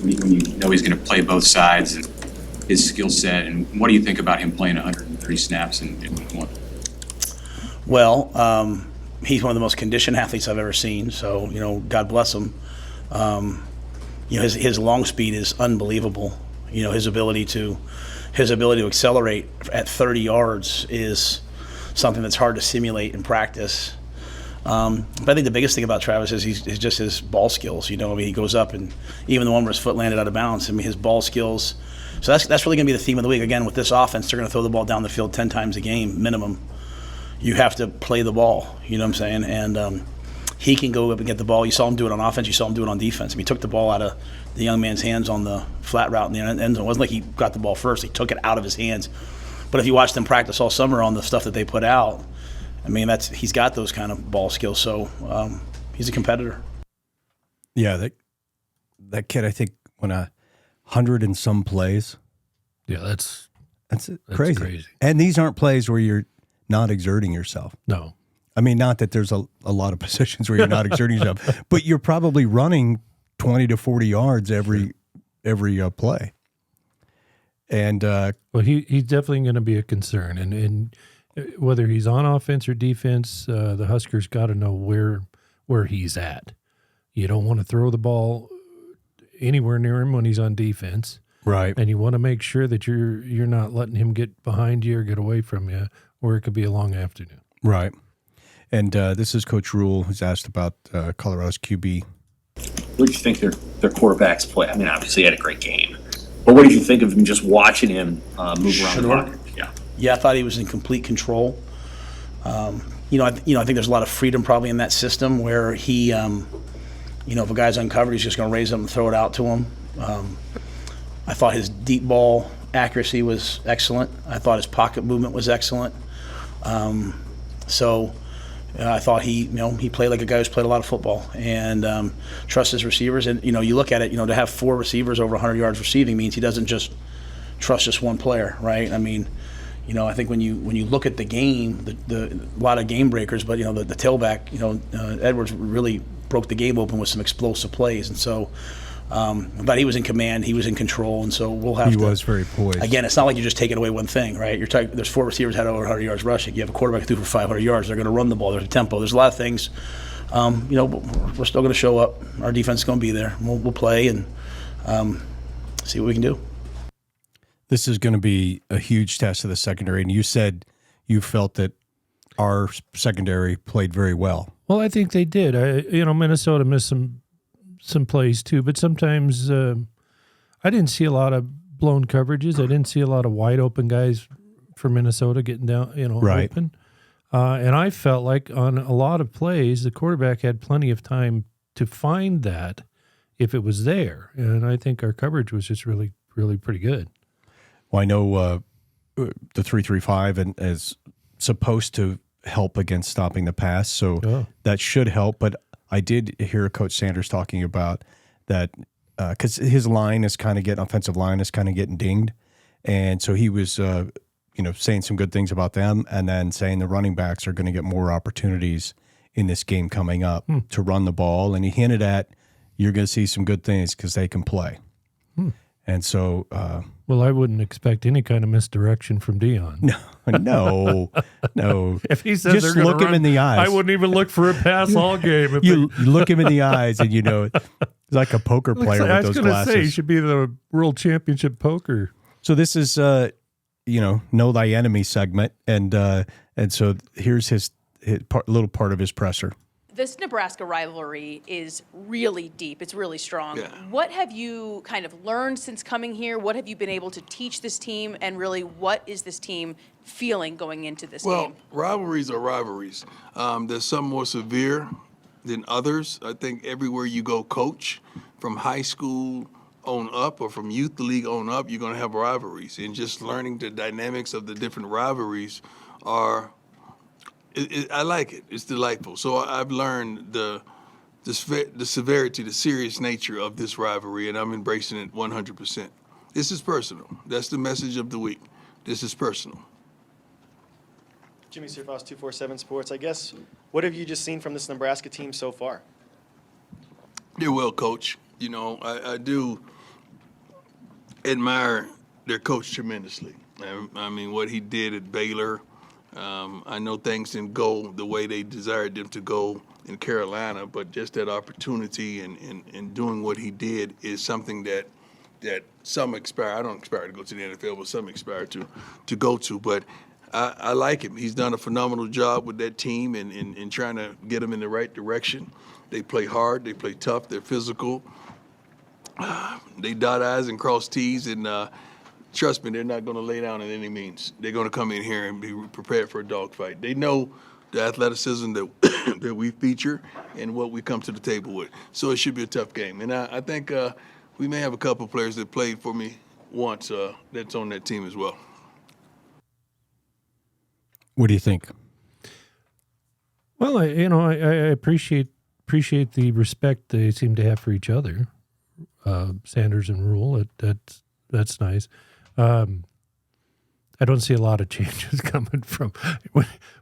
H: when you know he's going to play both sides and his skill set, and what do you think about him playing 103 snaps in week 1?
D: Well, he's one of the most conditioned athletes I've ever seen. So, God bless him. His long speed is unbelievable. His ability to accelerate at 30 yards is something that's hard to simulate in practice. But I think the biggest thing about Travis is he's just his ball skills. You know, I mean, he goes up and even the one where his foot landed out of bounds. I mean, his ball skills. So that's really going to be the theme of the week. Again, with this offense, they're going to throw the ball down the field 10 times a game minimum. You have to play the ball. You know what I'm saying? And he can go up and get the ball. You saw him do it on offense. You saw him do it on defense. I mean, he took the ball out of the young man's hands on the flat route in the end zone. It wasn't like he got the ball first. He took it out of his hands. But if you watch them practice all summer on the stuff that they put out, I mean, he's got those kind of ball skills. So he's a competitor.
A: Yeah, that kid, I think, went 100 and some plays.
B: Yeah, that's
A: crazy. And these aren't plays where you're not exerting yourself.
B: No.
A: I mean, not that there's a lot of positions where you're not exerting yourself, but you're probably running 20 to 40 yards every play. And
B: well, he's definitely going to be a concern. And whether he's on offense or defense, the Huskers got to know where he's at. You don't want to throw the ball anywhere near him when he's on defense.
A: Right.
B: And you want to make sure that you're not letting him get behind you or get away from you, or it could be a long afternoon.
A: Right. And this is Coach Rule, who's asked about Colorado's QB.
G: What did you think their quarterbacks play? I mean, obviously he had a great game. But what did you think of him just watching him move around the pocket?
D: Yeah, I thought he was in complete control. I think there's a lot of freedom probably in that system where he, if a guy's uncovered, he's just going to raise it and throw it out to him. I thought his deep ball accuracy was excellent. I thought his pocket movement was excellent. I thought he played like a guy who's played a lot of football and trusts his receivers. And, you look at it, to have 4 receivers over 100 yards receiving means he doesn't just trust just one player, right? I mean, I think when you look at the game, a lot of game breakers, but, the tailback, Edwards really broke the game open with some explosive plays. And so, but he was in command, he was in control, and so we'll have
A: He was very poised.
D: Again, it's not like you're just taking away one thing, right? There's 4 receivers had over 100 yards rushing. You have a quarterback who threw for 500 yards. They're going to run the ball. There's a tempo. There's a lot of things. But we're still going to show up. Our defense is going to be there. We'll play and see what we can do.
A: This is going to be a huge test of the secondary, and you said you felt that our secondary played very well.
B: Well, I think they did. Minnesota missed some plays too, but sometimes I didn't see a lot of blown coverages. I didn't see a lot of wide open guys for Minnesota getting down,
A: right.
B: Open. And I felt like on a lot of plays, the quarterback had plenty of time to find that if it was there. And I think our coverage was just really, really pretty good.
A: Well, I know the 3-3-5 and is supposed to help against stopping the pass, so that should help. But I did hear Coach Sanders talking about that because his offensive line is kind of getting dinged, and so he was, saying some good things about them, and then saying the running backs are going to get more opportunities in this game coming up to run the ball, and he hinted at you're going to see some good things because they can play, and so.
B: Well, I wouldn't expect any kind of misdirection from Dion.
A: No.
B: If he says
A: just look him in the eyes.
B: I wouldn't even look for a pass all game.
A: You look him in the eyes, and it's like a poker player with those glasses. I was going to say,
B: he should be the World Championship poker.
A: So this is, know thy enemy segment, and so here's his little part of his presser.
I: This Nebraska rivalry is really deep. It's really strong. Yeah. What have you kind of learned since coming here? What have you been able to teach this team? And really, what is this team feeling going into this game?
J: Well, rivalries are rivalries. There's some more severe than others. I think everywhere you go coach, from high school on up or from youth league on up, you're going to have rivalries. And just learning the dynamics of the different rivalries I like it. It's delightful. So I've learned the severity, the serious nature of this rivalry, and I'm embracing it 100%. This is personal. That's the message of the week. This is personal.
K: Jimmy Surfoss, 247 Sports. I guess, what have you just seen from this Nebraska team so far?
J: They're well coached. I do admire their coach tremendously. I mean, what he did at Baylor. I know things didn't go the way they desired them to go in Carolina, but just that opportunity and doing what he did is something that some aspire. I don't aspire to go to the NFL, but some aspire to go to. But I like him. He's done a phenomenal job with that team and trying to get them in the right direction. They play hard. They play tough. They're physical. They dot I's and cross T's, and trust me, they're not going to lay down in any means. They're going to come in here and be prepared for a dogfight. They know the athleticism that that we feature and what we come to the table with. So it should be a tough game. And I think we may have a couple of players that played for me once that's on that team as well.
A: What do you think?
B: Well, I appreciate the respect they seem to have for each other. Sanders and Rule, that's nice. I don't see a lot of changes coming from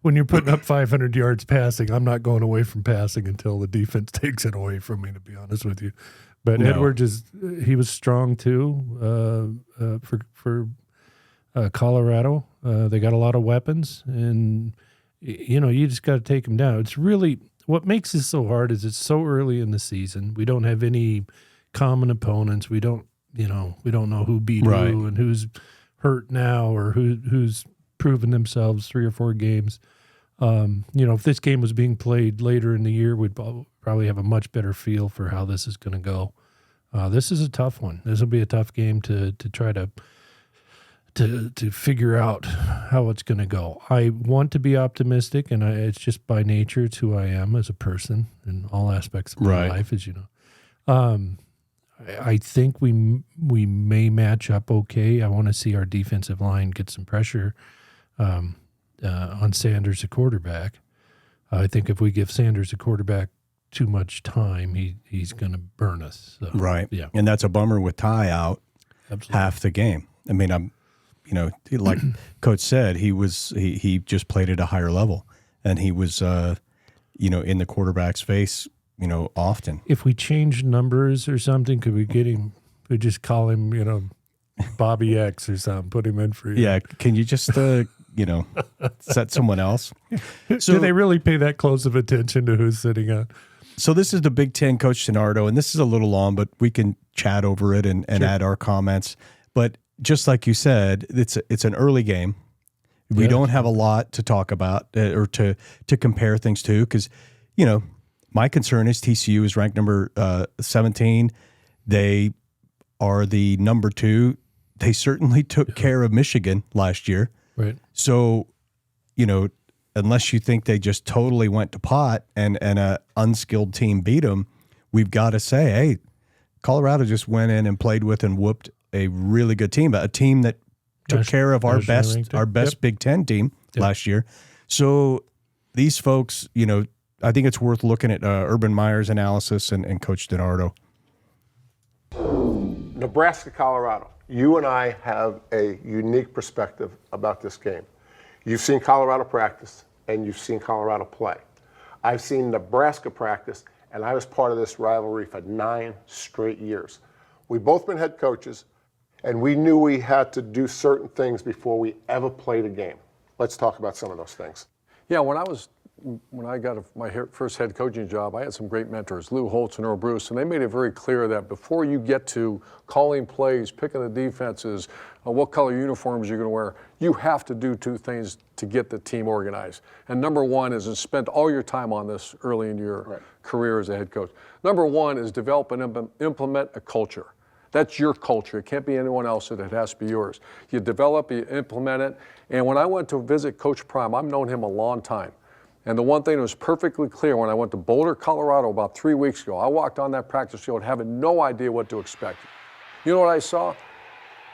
B: when you're putting up 500 yards passing. I'm not going away from passing until the defense takes it away from me, to be honest with you. But
A: No.
B: Edwards he was strong too for Colorado. They got a lot of weapons, and you just got to take them down. It's really what makes this so hard is it's so early in the season. We don't have any common opponents. We don't know who beat
A: Right.
B: who and who's hurt now or who's proven themselves 3 or 4 games. If this game was being played later in the year, we'd probably have a much better feel for how this is going to go. This is a tough one. This will be a tough game to try to figure out how it's going to go. I want to be optimistic, and it's just by nature. It's who I am as a person in all aspects of my
A: Right.
B: life, as you know. I think we may match up okay. I want to see our defensive line get some pressure on Sanders, the quarterback. I think if we give Sanders, the quarterback, too much time, he's going to burn us. So,
A: Right.
B: Yeah.
A: And that's a bummer with Ty out
B: Absolutely.
A: half the game. I mean, like Coach said, he just played at a higher level, and he was, in the quarterback's face, often.
B: If we change numbers or something, could we get him? We just call him, Bobby X or something. Put him in for you.
A: Yeah. Can you just, set someone else?
B: Do they really pay that close of attention to who's sitting on?
A: So this is the Big Ten, Coach Denardo, and this is a little long, but we can chat over it and
B: Sure.
A: add our comments. But just like you said, it's an early game. We
B: Yeah.
A: don't have a lot to talk about or to compare things to because, my concern is TCU is ranked number 17. They are the number 2. They certainly took care of Michigan last year.
B: Right.
A: So, unless you think they just totally went to pot and a unskilled team beat them, we've got to say, hey, Colorado just went in and played with and whooped a really good team, a team that took care of our best
B: Yep.
A: Big Ten team
B: Yep.
A: last year. So these folks, I think it's worth looking at Urban Meyer's analysis and Coach DiNardo.
L: Nebraska, Colorado. You and I have a unique perspective about this game. You've seen Colorado practice, and you've seen Colorado play. I've seen Nebraska practice, and I was part of this rivalry for 9 straight years. We've both been head coaches, and we knew we had to do certain things before we ever played a game. Let's talk about some of those things.
M: Yeah, when I got my first head coaching job, I had some great mentors, Lou Holtz and Earl Bruce, and they made it very clear that before you get to calling plays, picking the defenses, what color uniforms you're going to wear, you have to do 2 things to get the team organized. And number 1 is to spend all your time on this early in your career as a head coach. Number 1 is develop and implement a culture. That's your culture. It can't be anyone else's. It has to be yours. You develop, you implement it. And when I went to visit Coach Prime, I've known him a long time. And the one thing that was perfectly clear when I went to Boulder, Colorado about 3 weeks ago, I walked on that practice field having no idea what to expect. You know what I saw?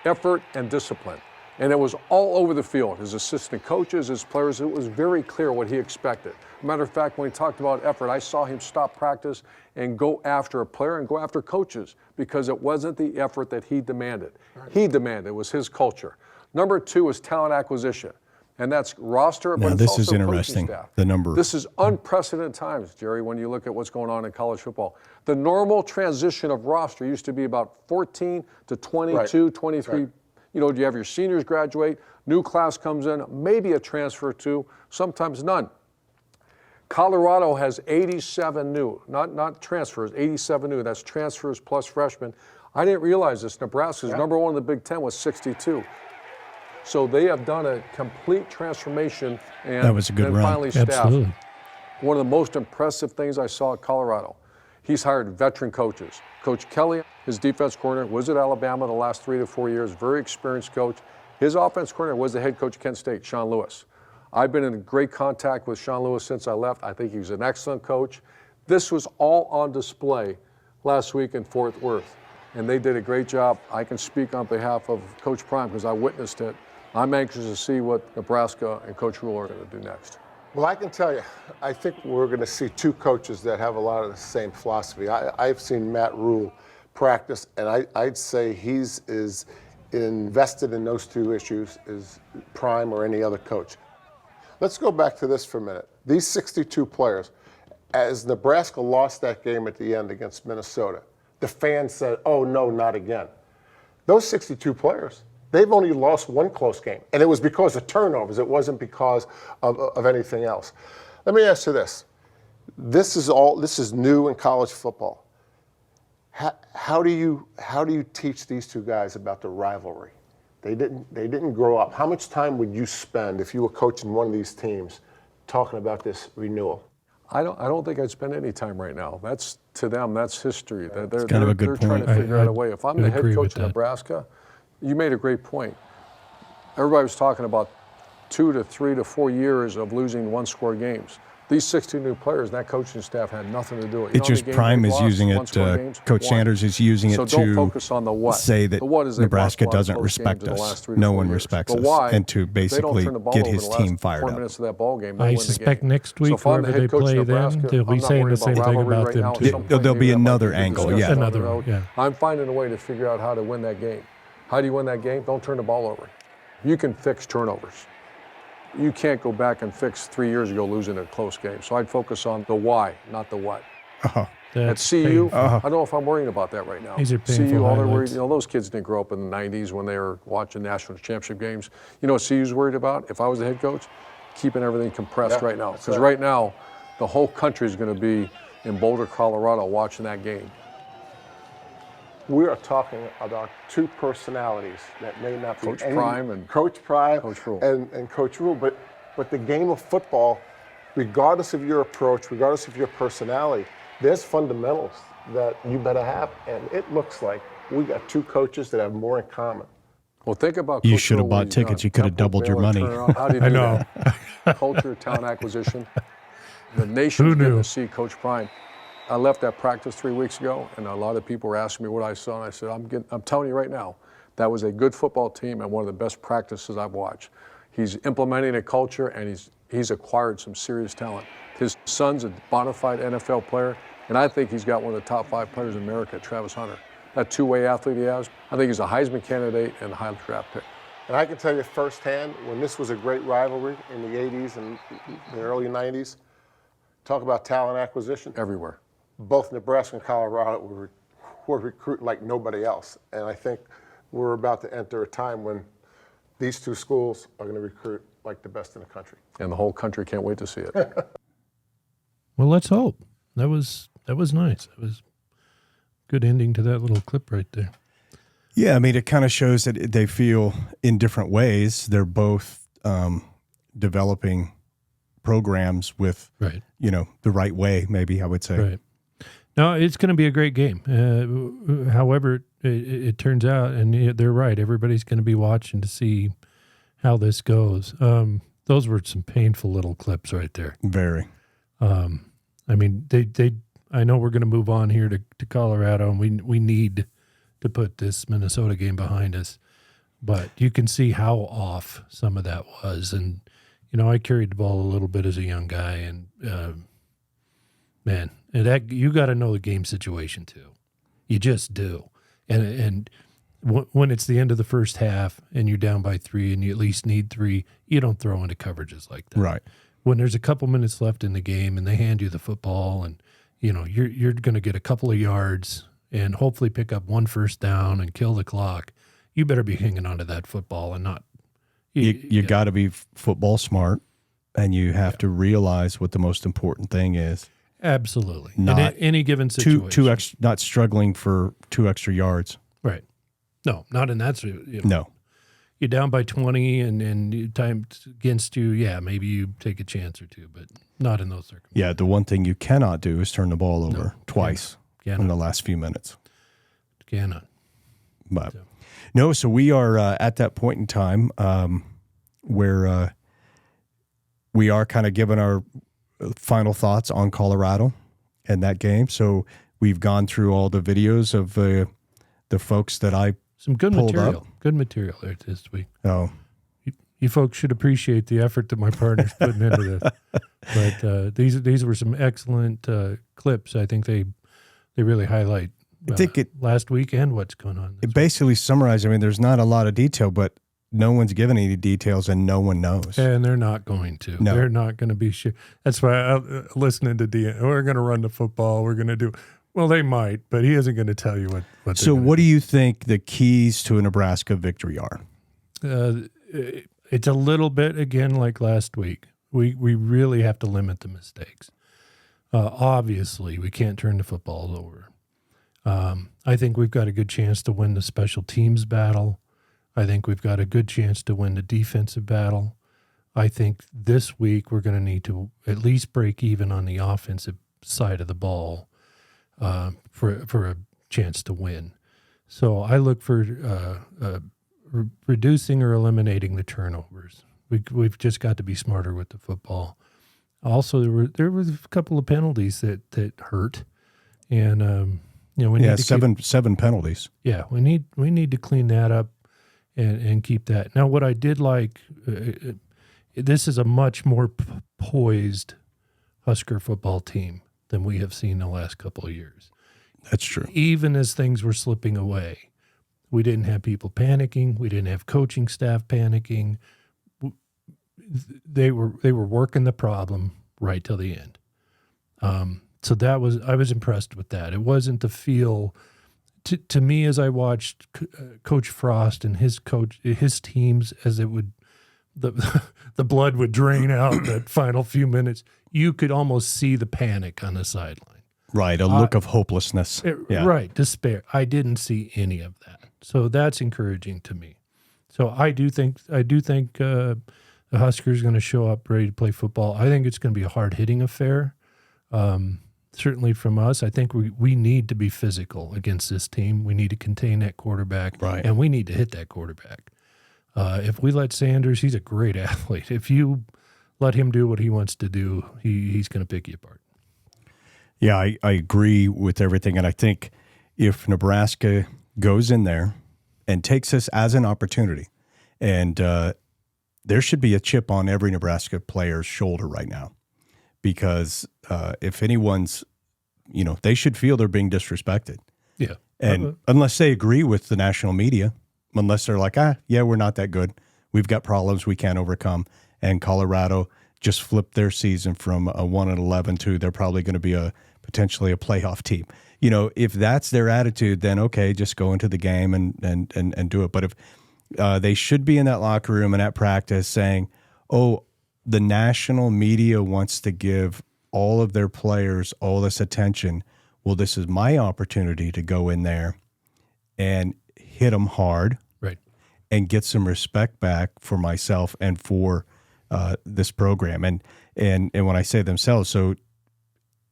M: Effort and discipline. And it was all over the field. His assistant coaches, his players, it was very clear what he expected. Matter of fact, when he talked about effort, I saw him stop practice and go after a player and go after coaches because it wasn't the effort that he demanded. He demanded, it was his culture. Number 2 is talent acquisition. And that's roster,
A: Now,
M: but it's
A: this
M: also
A: is
M: coaching
A: interesting,
M: staff.
A: the number.
M: This is unprecedented times, Jerry, when you look at what's going on in college football. The normal transition of roster used to be about 14 to 22, 23.
L: Right.
M: You have your seniors graduate, new class comes in, maybe a transfer or 2, sometimes none. Colorado has 87 new, not transfers, 87 new. That's transfers plus freshmen. I didn't realize this. Nebraska's number 1 in the Big Ten was 62. So they have done a complete transformation and
A: That was a good
M: and
A: run.
M: finally staff.
B: Absolutely.
M: One of the most impressive things I saw at Colorado, he's hired veteran coaches. Coach Kelly, his defense coordinator, was at Alabama the last 3 to 4 years, very experienced coach. His offense coordinator was the head coach of Kent State, Sean Lewis. I've been in great contact with Sean Lewis since I left. I think he's an excellent coach. This was all on display last week in Fort Worth, and they did a great job. I can speak on behalf of Coach Prime because I witnessed it. I'm anxious to see what Nebraska and Coach Rule are going to do next.
L: Well, I can tell you, I think we're going to see two coaches that have a lot of the same philosophy. I've seen Matt Rule practice, and I'd say he's as invested in those two issues as Prime or any other coach. Let's go back to this for a minute. These 62 players, as Nebraska lost that game at the end against Minnesota, the fans said, oh, no, not again. Those 62 players, they've only lost one close game, and it was because of turnovers. It wasn't because of anything else. Let me ask you this. This is new in college football. How do you teach these two guys about the rivalry? They didn't grow up. How much time would you spend if you were coaching one of these teams talking about this renewal?
M: I don't think I'd spend any time right now. That's, to them, that's history. They're
A: kind of a good
M: trying
A: point.
M: to figure out a way. If I'm the head
B: agree
M: coach
B: with
M: of
B: that.
M: Nebraska, you made a great point. Everybody was talking about 2 to 3 to 4 years of losing one-score games. These 60 new players, that coaching staff had nothing to do with it. You
A: It's
M: know how many
A: just
M: games
A: Prime
M: they've
A: is
M: lost,
A: using it,
M: one-score games?
A: Coach
M: One.
A: Sanders is using
M: So
A: it
M: don't
A: to
M: focus on the what.
A: say that
M: The what is they've
A: Nebraska
M: lost a lot of
A: doesn't
M: close
A: respect
M: games in the
A: us.
M: last 3 to
A: No
M: 4
A: one
M: years.
A: respects
M: But
A: us.
M: why?
A: And to
M: They don't
A: basically
M: turn the ball
A: get
M: over
A: his
M: the last
A: team fired
M: 4
A: up.
M: minutes of that ball game, they
B: I
M: win the
B: suspect
M: game.
B: next week,
M: So if I'm the
B: whoever they
M: head coach
B: play
M: of
B: then,
M: Nebraska,
B: they'll be
M: I'm not
B: saying
M: worried
B: the
M: about
B: same thing
M: rivalry
B: about
M: right
B: them
M: now.
B: too.
M: Some point
A: There'll be
M: maybe that might
A: another
M: good
A: angle,
M: discussion
A: yeah.
M: down the
B: Another
M: road.
B: one, yeah.
M: I'm finding a way to figure out how to win that game. How do you win that game? Don't turn the ball over. You can fix turnovers. You can't go back and fix 3 years ago losing a close game. So I'd focus on the why, not the what. At
B: That's
M: CU,
B: painful.
M: I don't know if I'm worrying about that right now.
B: These are painful
M: CU, all they're worried,
B: highlights.
M: you know, those kids didn't grow up in the 90s when they were watching national championship games. You know what CU's worried about? If I was the head coach, keeping everything compressed right now. Because right now, the whole country is going to be in Boulder, Colorado watching that game.
L: We are talking about two personalities that may not be
M: Coach Prime and
L: Coach Prime
M: Coach Rule.
L: and Coach Rule, but the game of football, regardless of your approach, regardless of your personality, there's fundamentals that you better have, and it looks like we got two coaches that have more in common.
M: Well, think about
A: You
M: Coach
A: should have
M: Rule, what
A: bought
M: he's
A: tickets.
M: done.
A: You could have
M: Temple,
A: doubled your
M: Baylor,
A: money.
M: turnaround. How do you do
B: I know.
M: that? Culture, talent acquisition. The nation's
B: Who
M: going
B: knew?
M: to see Coach Prime. I left that practice 3 weeks ago, and a lot of people were asking me what I saw, and I said, I'm telling you right now, that was a good football team and one of the best practices I've watched. He's implementing a culture, and he's acquired some serious talent. His son's a bona fide NFL player, and I think he's got one of the top 5 players in America, Travis Hunter. That two-way athlete he has, I think he's a Heisman candidate and a high draft pick.
L: And I can tell you firsthand, when this was a great rivalry in the 80s and the early 90s, talk about talent acquisition.
M: Everywhere.
L: Both Nebraska and Colorado were recruiting like nobody else. And I think we're about to enter a time when these two schools are going to recruit like the best in the country.
M: And the whole country can't wait to see it.
B: Well, let's hope. That was nice. It was a good ending to that little clip right there.
A: Yeah, I mean, it kind of shows that they feel in different ways. They're both developing programs with,
B: Right.
A: The right way, maybe I would say.
B: Right. No, it's going to be a great game. However, it turns out, and they're right, everybody's going to be watching to see how this goes. Those were some painful little clips right there.
A: Very.
B: I mean, I know we're going to move on here to Colorado, and we need to put this Minnesota game behind us. But you can see how off some of that was. And, I carried the ball a little bit as a young guy, and man, and that you got to know the game situation too. You just do. And when it's the end of the first half and you're down by 3 and you at least need 3, you don't throw into coverages like that.
A: Right.
B: When there's a couple minutes left in the game and they hand you the football and you're going to get a couple of yards and hopefully pick up 1 first down and kill the clock, you better be hanging onto that football and not.
A: You got to be football smart, and you have to realize what the most important thing is.
B: Absolutely.
A: Not
B: in any given situation.
A: Not struggling for 2 extra yards.
B: Right. No, not in that.
A: No.
B: you're down by 20 and time's against you, yeah, maybe you take a chance or two, but not in those circumstances.
A: Yeah, the one thing you cannot do is turn the ball over twice in the last few minutes.
B: Cannot.
A: But no, so we are at that point in time where we are kind of giving our final thoughts on Colorado and that game. So we've gone through all the videos of the folks that I
B: some good
A: pulled
B: material.
A: up.
B: Good material there this week.
A: Oh,
B: you folks should appreciate the effort that my partner's putting into this. But these were some excellent clips. I think they really highlight
A: I think
B: last week and what's going on.
A: It basically summarized. I mean, there's not a lot of detail, but no one's given any details, and no one knows.
B: And they're not going to.
A: No.
B: They're not going to be sure. That's why listening to Dean, we're going to run the football. We're going to do. Well, they might, but he isn't going to tell you what.
A: So, what do you think the keys to a Nebraska victory are?
B: It's a little bit again like last week. We really have to limit the mistakes. Obviously, we can't turn the football over. I think we've got a good chance to win the special teams battle. I think we've got a good chance to win the defensive battle. I think this week we're going to need to at least break even on the offensive side of the ball for a chance to win. So I look for reducing or eliminating the turnovers. We've just got to be smarter with the football. Also, there were a couple of penalties that hurt, and we need to
A: seven penalties.
B: Yeah, we need to clean that up and keep that. Now, what I did like, this is a much more poised Husker football team than we have seen the last couple of years.
A: That's true.
B: Even as things were slipping away, we didn't have people panicking. We didn't have coaching staff panicking. They were working the problem right till the end. So I was impressed with that. It wasn't the feel to me as I watched Coach Frost and his teams as it would the blood would drain out that final few minutes. You could almost see the panic on the sideline.
A: Right, a look of hopelessness.
B: Right, despair. I didn't see any of that. So that's encouraging to me. So I do think the Huskers going to show up ready to play football. I think it's going to be a hard-hitting affair. Certainly from us, I think we need to be physical against this team. We need to contain that quarterback, and we need to hit that quarterback. If we let Sanders, he's a great athlete. If you let him do what he wants to do, he's going to pick you apart.
A: Yeah, I agree with everything, and I think if Nebraska goes in there and takes this as an opportunity, and there should be a chip on every Nebraska player's shoulder right now, because if anyone's, they should feel they're being disrespected.
B: Yeah.
A: And unless they agree with the national media, unless they're like, yeah, we're not that good. We've got problems we can't overcome. And Colorado just flipped their season from a 1-11 to they're probably going to be potentially a playoff team. If that's their attitude, then okay, just go into the game and do it. But if they should be in that locker room and at practice saying, oh, the national media wants to give all of their players all this attention. Well, this is my opportunity to go in there and hit them hard,
B: right,
A: and get some respect back for myself and for this program. And when I say themselves, so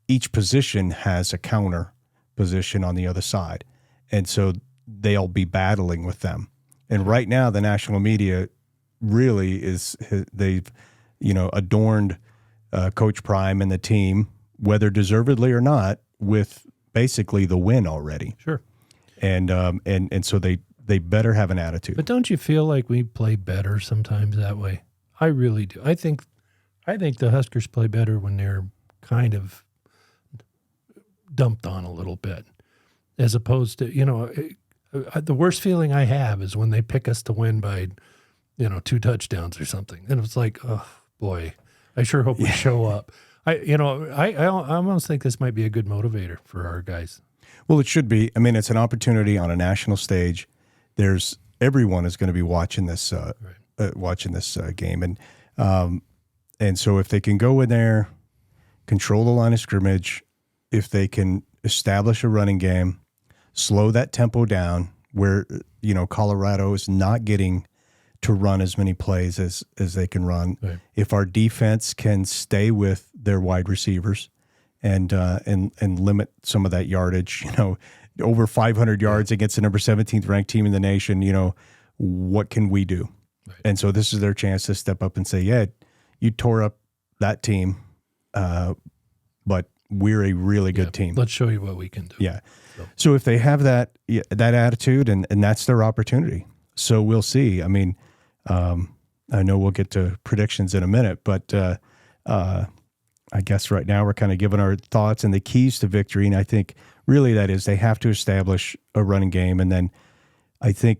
A: each position has a counter position on the other side, and so they'll be battling with them. And right now, the national media really they've adorned Coach Prime and the team, whether deservedly or not, with basically the win already.
B: Sure.
A: And so they better have an attitude.
B: But don't you feel like we play better sometimes that way? I really do. I think the Huskers play better when they're kind of dumped on a little bit, as opposed to, the worst feeling I have is when they pick us to win by, 2 touchdowns or something. And it's like, oh boy, I sure hope we show up. I almost think this might be a good motivator for our guys.
A: Well, it should be. I mean, it's an opportunity on a national stage. Everyone is going to be watching this game, and so if they can go in there, control the line of scrimmage, if they can establish a running game, slow that tempo down, where Colorado is not getting to run as many plays as they can run.
B: Right.
A: If our defense can stay with their wide receivers and limit some of that yardage, over 500 yards against the number 17th ranked team in the nation, what can we do?
B: Right.
A: And so this is their chance to step up and say, yeah, you tore up that team, but we're a really good team.
B: Let's show you what we can do.
A: Yeah. So if they have that attitude and that's their opportunity. So we'll see. I mean, I know we'll get to predictions in a minute, but I guess right now we're kind of giving our thoughts and the keys to victory. And I think really that is they have to establish a running game. And then I think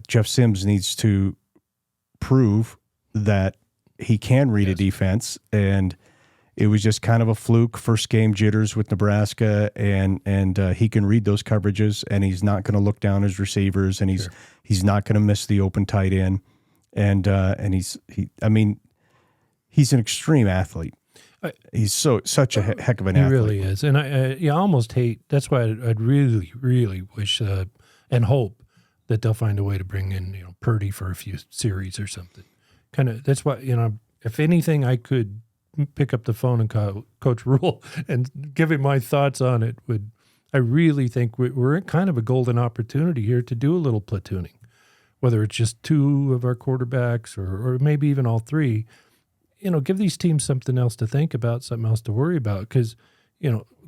A: Jeff Sims needs to prove that he can read a defense. And it was just kind of a fluke, first game jitters with Nebraska, and he can read those coverages, and he's not going to look down his receivers, and he's not going to miss the open tight end, and he's an extreme athlete. He's such a heck of an athlete.
B: He really is, and I almost hate. That's why I'd really, really wish and hope that they'll find a way to bring in Purdy for a few series or something. Kind of. That's why if anything, I could pick up the phone and call Coach Rule and give him my thoughts on it. I really think we're in kind of a golden opportunity here to do a little platooning, whether it's just two of our quarterbacks or maybe even all three. Give these teams something else to think about, something else to worry about, because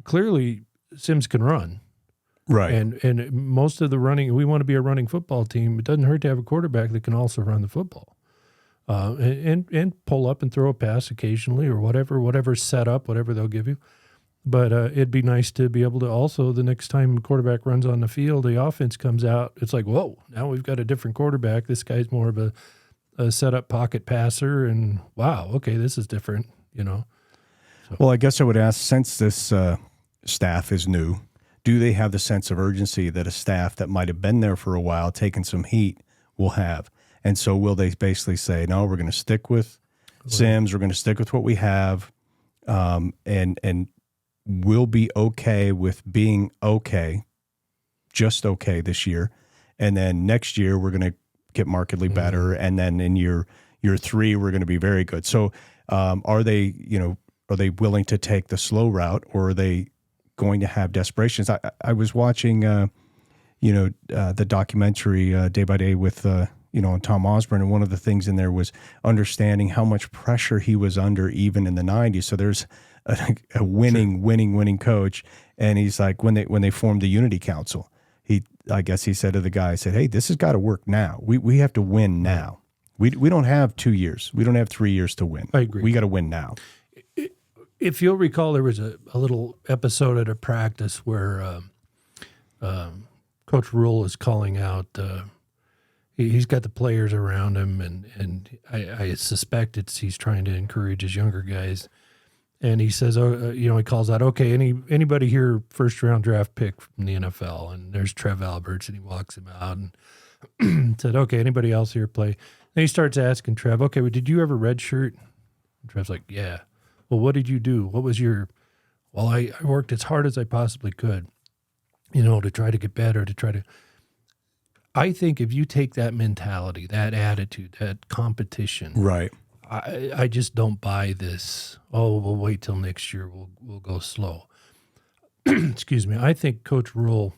B: clearly Sims can run,
A: right?
B: And most of the running, we want to be a running football team. It doesn't hurt to have a quarterback that can also run the football. And pull up and throw a pass occasionally or whatever setup, whatever they'll give you. But it'd be nice to be able to also, the next time quarterback runs on the field, the offense comes out, it's like, whoa, now we've got a different quarterback. This guy's more of a setup pocket passer, and wow, okay, this is different, So.
A: Well, I guess I would ask, since this staff is new, do they have the sense of urgency that a staff that might have been there for a while, taking some heat, will have? And so will they basically say, no, we're going to stick with Sims, we're going to stick with what we have, and we'll be okay with being okay, just okay this year. And then next year we're going to get markedly better. And then in year 3, we're going to be very good. So are they willing to take the slow route, or are they going to have desperations? I was watching, the documentary Day by Day with, on Tom Osborne, and one of the things in there was understanding how much pressure he was under even in the 90s. So there's a winning coach, and he's like, when they formed the Unity Council, I guess he said to the guy, hey, this has got to work now. We have to win now. We don't have 2 years. We don't have 3 years to win.
B: I agree.
A: We got to win now.
B: If you'll recall, there was a little episode at a practice where Coach Rule is calling out. He's got the players around him, and I suspect he's trying to encourage his younger guys. And he says, he calls out, okay, anybody here first round draft pick from the NFL? And there's Trev Alberts, and he walks him out and said, okay, anybody else here play? Then he starts asking Trev, okay, well, did you ever redshirt? And Trev's like, yeah. Well, what did you do? What was your? Well, I worked as hard as I possibly could, to try to get better, I think if you take that mentality, that attitude, that competition,
A: right?
B: I just don't buy this. Oh, we'll wait till next year. We'll go slow. Excuse me. I think Coach Rule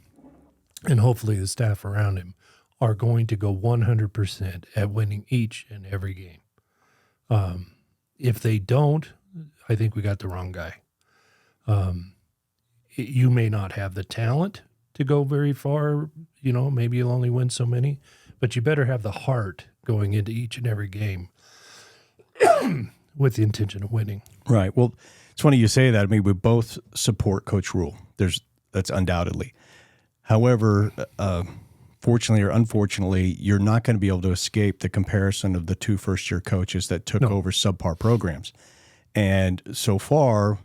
B: and hopefully the staff around him are going to go 100% at winning each and every game. If they don't, I think we got the wrong guy. You may not have the talent to go very far, maybe you'll only win so many, but you better have the heart going into each and every game with the intention of winning.
A: Right. Well, it's funny you say that. I mean, we both support Coach Rule. That's undoubtedly. However, fortunately or unfortunately, you're not going to be able to escape the comparison of the 2 first-year coaches that took over subpar programs. And so far,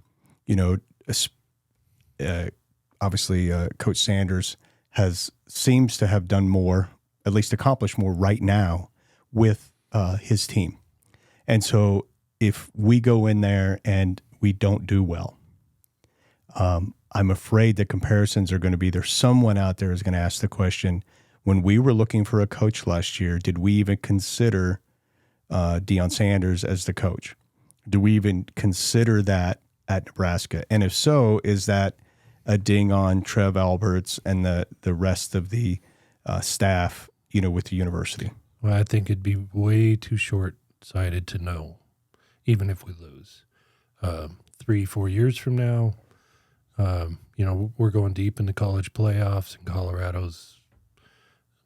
A: obviously, Coach Sanders seems to have done more, at least accomplished more right now with his team. And so if we go in there and we don't do well, I'm afraid the comparisons are going to be, there's someone out there who's going to ask the question, when we were looking for a coach last year, did we even consider Deion Sanders as the coach? Do we even consider that at Nebraska? And if so, is that a ding on Trev Alberts and the rest of the staff, with the university?
B: Well, I think it'd be way too short-sighted to know, even if we lose. 3-4 years from now, we're going deep in the college playoffs and Colorado's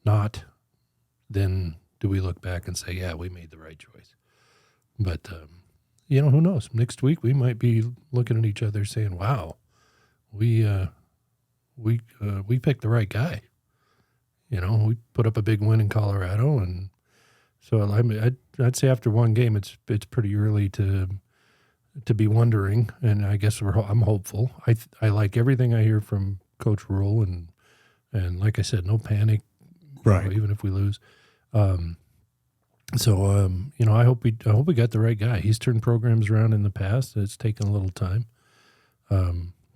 B: not, then do we look back and say, yeah, we made the right choice? But, who knows? Next week we might be looking at each other saying, wow, we picked the right guy. We put up a big win in Colorado, and so I'd say after one game, it's pretty early to be wondering, and I guess I'm hopeful. I like everything I hear from Coach Rule, and like I said, no panic,
A: right?
B: Even if we lose. I hope we got the right guy. He's turned programs around in the past. It's taken a little time.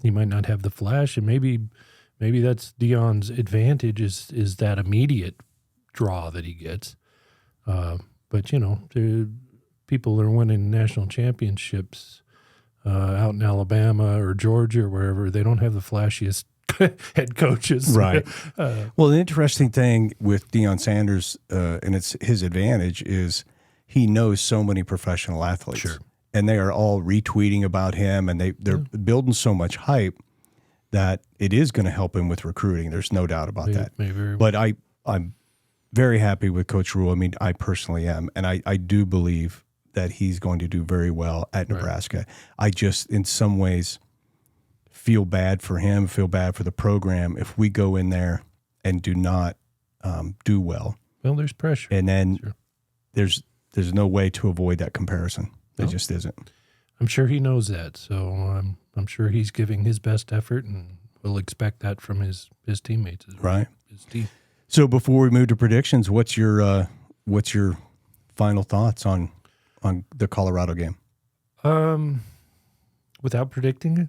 B: He might not have the flash, and maybe that's Deion's advantage is that immediate draw that he gets. But people are winning national championships out in Alabama or Georgia or wherever. They don't have the flashiest head coaches.
A: Right. Well, the interesting thing with Deion Sanders, and it's his advantage, is he knows so many professional athletes.
B: Sure.
A: And they are all retweeting about him, and they're building so much hype that it is going to help him with recruiting. There's no doubt about that. But I'm very happy with Coach Rule. I mean, I personally am, and I do believe that he's going to do very well at Nebraska. Right. I just, in some ways, feel bad for him, feel bad for the program if we go in there and do not do well.
B: Well, there's pressure.
A: And then there's no way to avoid that comparison. There just isn't.
B: I'm sure he knows that, so I'm sure he's giving his best effort, and we'll expect that from his teammates as well.
A: Right.
B: His team.
A: So before we move to predictions, what's your final thoughts on the Colorado game?
B: Without predicting it,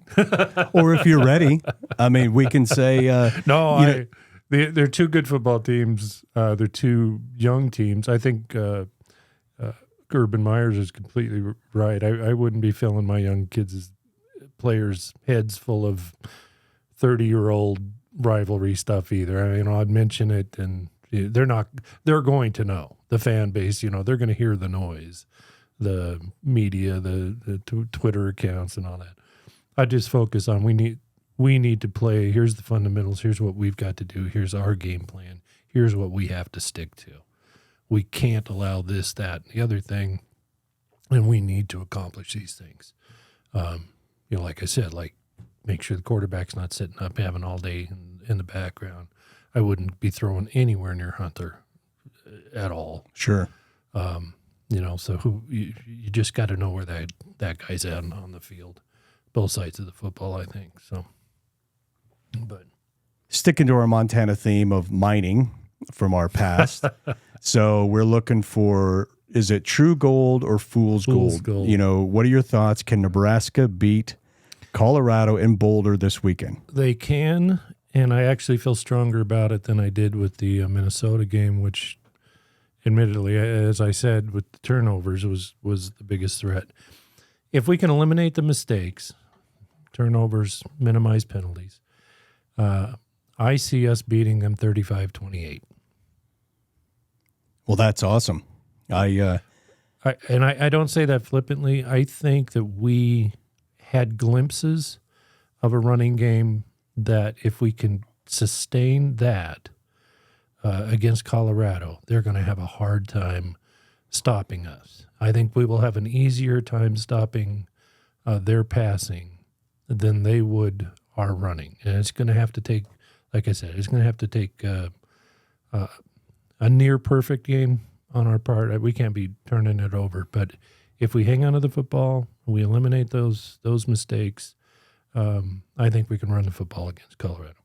A: or if you're ready, I mean, we can say
B: no. They're two good football teams. They're two young teams. I think Urban Meyers is completely right. I wouldn't be filling my young kids' players' heads full of 30-year-old rivalry stuff either. I'd mention it, and they're going to know. The fan base, they're going to hear the noise, the media, the Twitter accounts and all that. I just focus on we need to play. Here's the fundamentals. Here's what we've got to do. Here's our game plan. Here's what we have to stick to. We can't allow this, that, and the other thing, and we need to accomplish these things. Like I said, make sure the quarterback's not sitting up having all day in the background. I wouldn't be throwing anywhere near Hunter at all.
A: Sure.
B: So you just got to know where that guy's at on the field, both sides of the football, I think. So, but
A: sticking to our Montana theme of mining from our past. So we're looking for, is it true gold or fool's gold? What are your thoughts? Can Nebraska beat Colorado in Boulder this weekend?
B: They can, and I actually feel stronger about it than I did with the Minnesota game, which admittedly, as I said, with the turnovers was the biggest threat. If we can eliminate the mistakes, turnovers, minimize penalties, I see us beating them 35-28.
A: Well, that's awesome. I
B: don't say that flippantly. I think that we had glimpses of a running game that if we can sustain that against Colorado, they're going to have a hard time stopping us. I think we will have an easier time stopping their passing than they would our running. And it's going to have to take, like I said, it's going to have to take a near perfect game on our part. We can't be turning it over. But if we hang on to the football, we eliminate those mistakes, I think we can run the football against Colorado.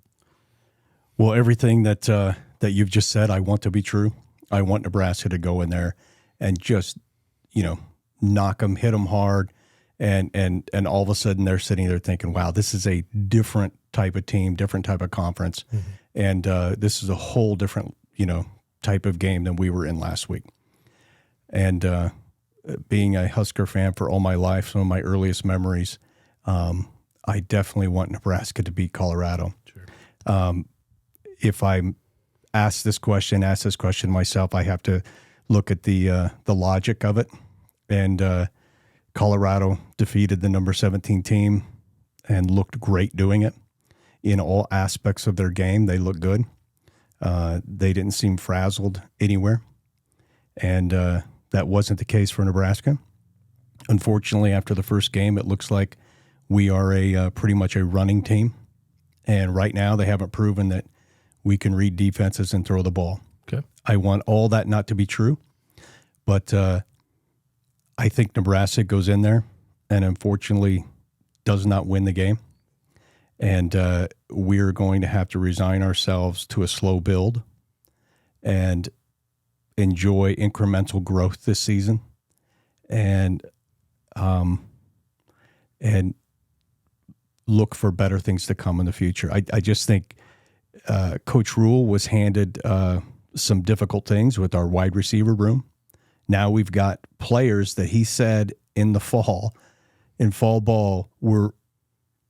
A: Well, everything that you've just said, I want to be true. I want Nebraska to go in there and just, knock them, hit them hard, and all of a sudden they're sitting there thinking, wow, this is a different type of team, different type of conference, and this is a whole different, type of game than we were in last week. And being a Husker fan for all my life, some of my earliest memories, I definitely want Nebraska to beat Colorado. Sure. If I'm ask this question myself, I have to look at the logic of it. And Colorado defeated the number 17 team and looked great doing it. In all aspects of their game, they looked good. They didn't seem frazzled anywhere. And that wasn't the case for Nebraska. Unfortunately, after the first game, it looks like we are pretty much a running team. And right now, they haven't proven that we can read defenses and throw the ball.
B: Okay.
A: I want all that not to be true. But I think Nebraska goes in there and unfortunately does not win the game. And we're going to have to resign ourselves to a slow build and enjoy incremental growth this season. And look for better things to come in the future. I just think Coach Rule was handed some difficult things with our wide receiver room. Now we've got players that he said in fall ball,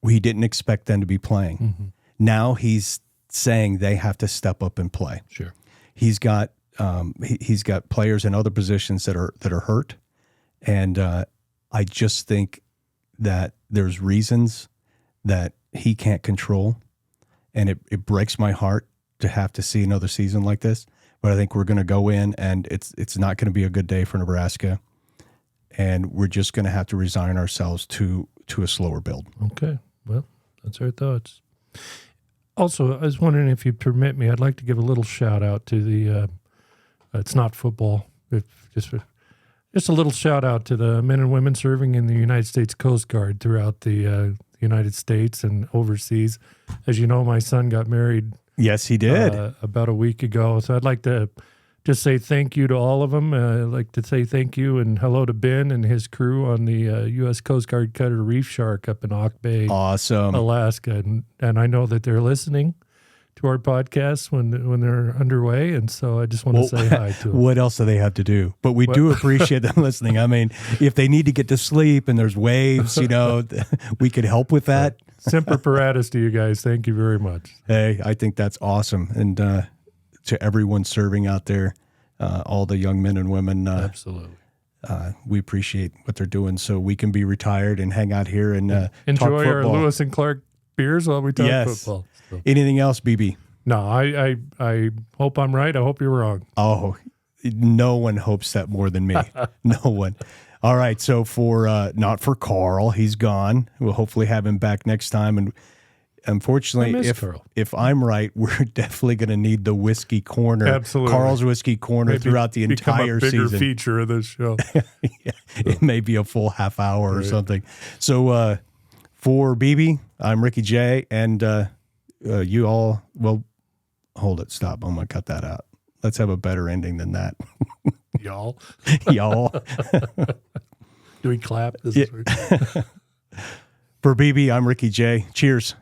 A: we didn't expect them to be playing. Mm-hmm. Now he's saying they have to step up and play.
B: Sure.
A: He's got players in other positions that are hurt, and I just think that there's reasons that he can't control, and it breaks my heart to have to see another season like this. But I think we're going to go in, and it's not going to be a good day for Nebraska, and we're just going to have to resign ourselves to a slower build.
B: Okay, well, that's our thoughts. Also, I was wondering if you permit me, I'd like to give a little shout out to the. It's not football. Just a little shout out to the men and women serving in the United States Coast Guard throughout the United States and overseas. As you know, my son got married.
A: Yes, he did.
B: About a week ago. So I'd like to just say thank you to all of them. I'd like to say thank you and hello to Ben and his crew on the U.S. Coast Guard cutter Reef Shark up in Auk Bay,
A: awesome,
B: Alaska. And I know that they're listening to our podcast when they're underway. And so I just want to say hi to them.
A: What else do they have to do? But we do appreciate them listening. I mean, if they need to get to sleep and there's waves, we could help with that.
B: Semper Paratus to you guys. Thank you very much.
A: Hey, I think that's awesome. And to everyone serving out there, all the young men and women.
B: Absolutely.
A: We appreciate what they're doing so we can be retired and hang out here and
B: enjoy
A: talk
B: our Lewis and Clark beers while we talk football. So.
A: Anything else, BB?
B: No, I hope I'm right. I hope you're wrong.
A: Oh, no one hopes that more than me. No one. All right, so not for Carl, he's gone. We'll hopefully have him back next time. And unfortunately, if I'm right, we're definitely going to need the whiskey corner,
B: absolutely,
A: Carl's whiskey corner throughout the entire season.
B: Become a bigger feature of this show.
A: Yeah, it may be a full half hour or something. So for BB, I'm Ricky J, and you all. Well, hold it, stop. I'm going to cut that out. Let's have a better ending than that.
B: Y'all.
A: Do
B: we clap?
A: For BB, I'm Ricky J. Cheers.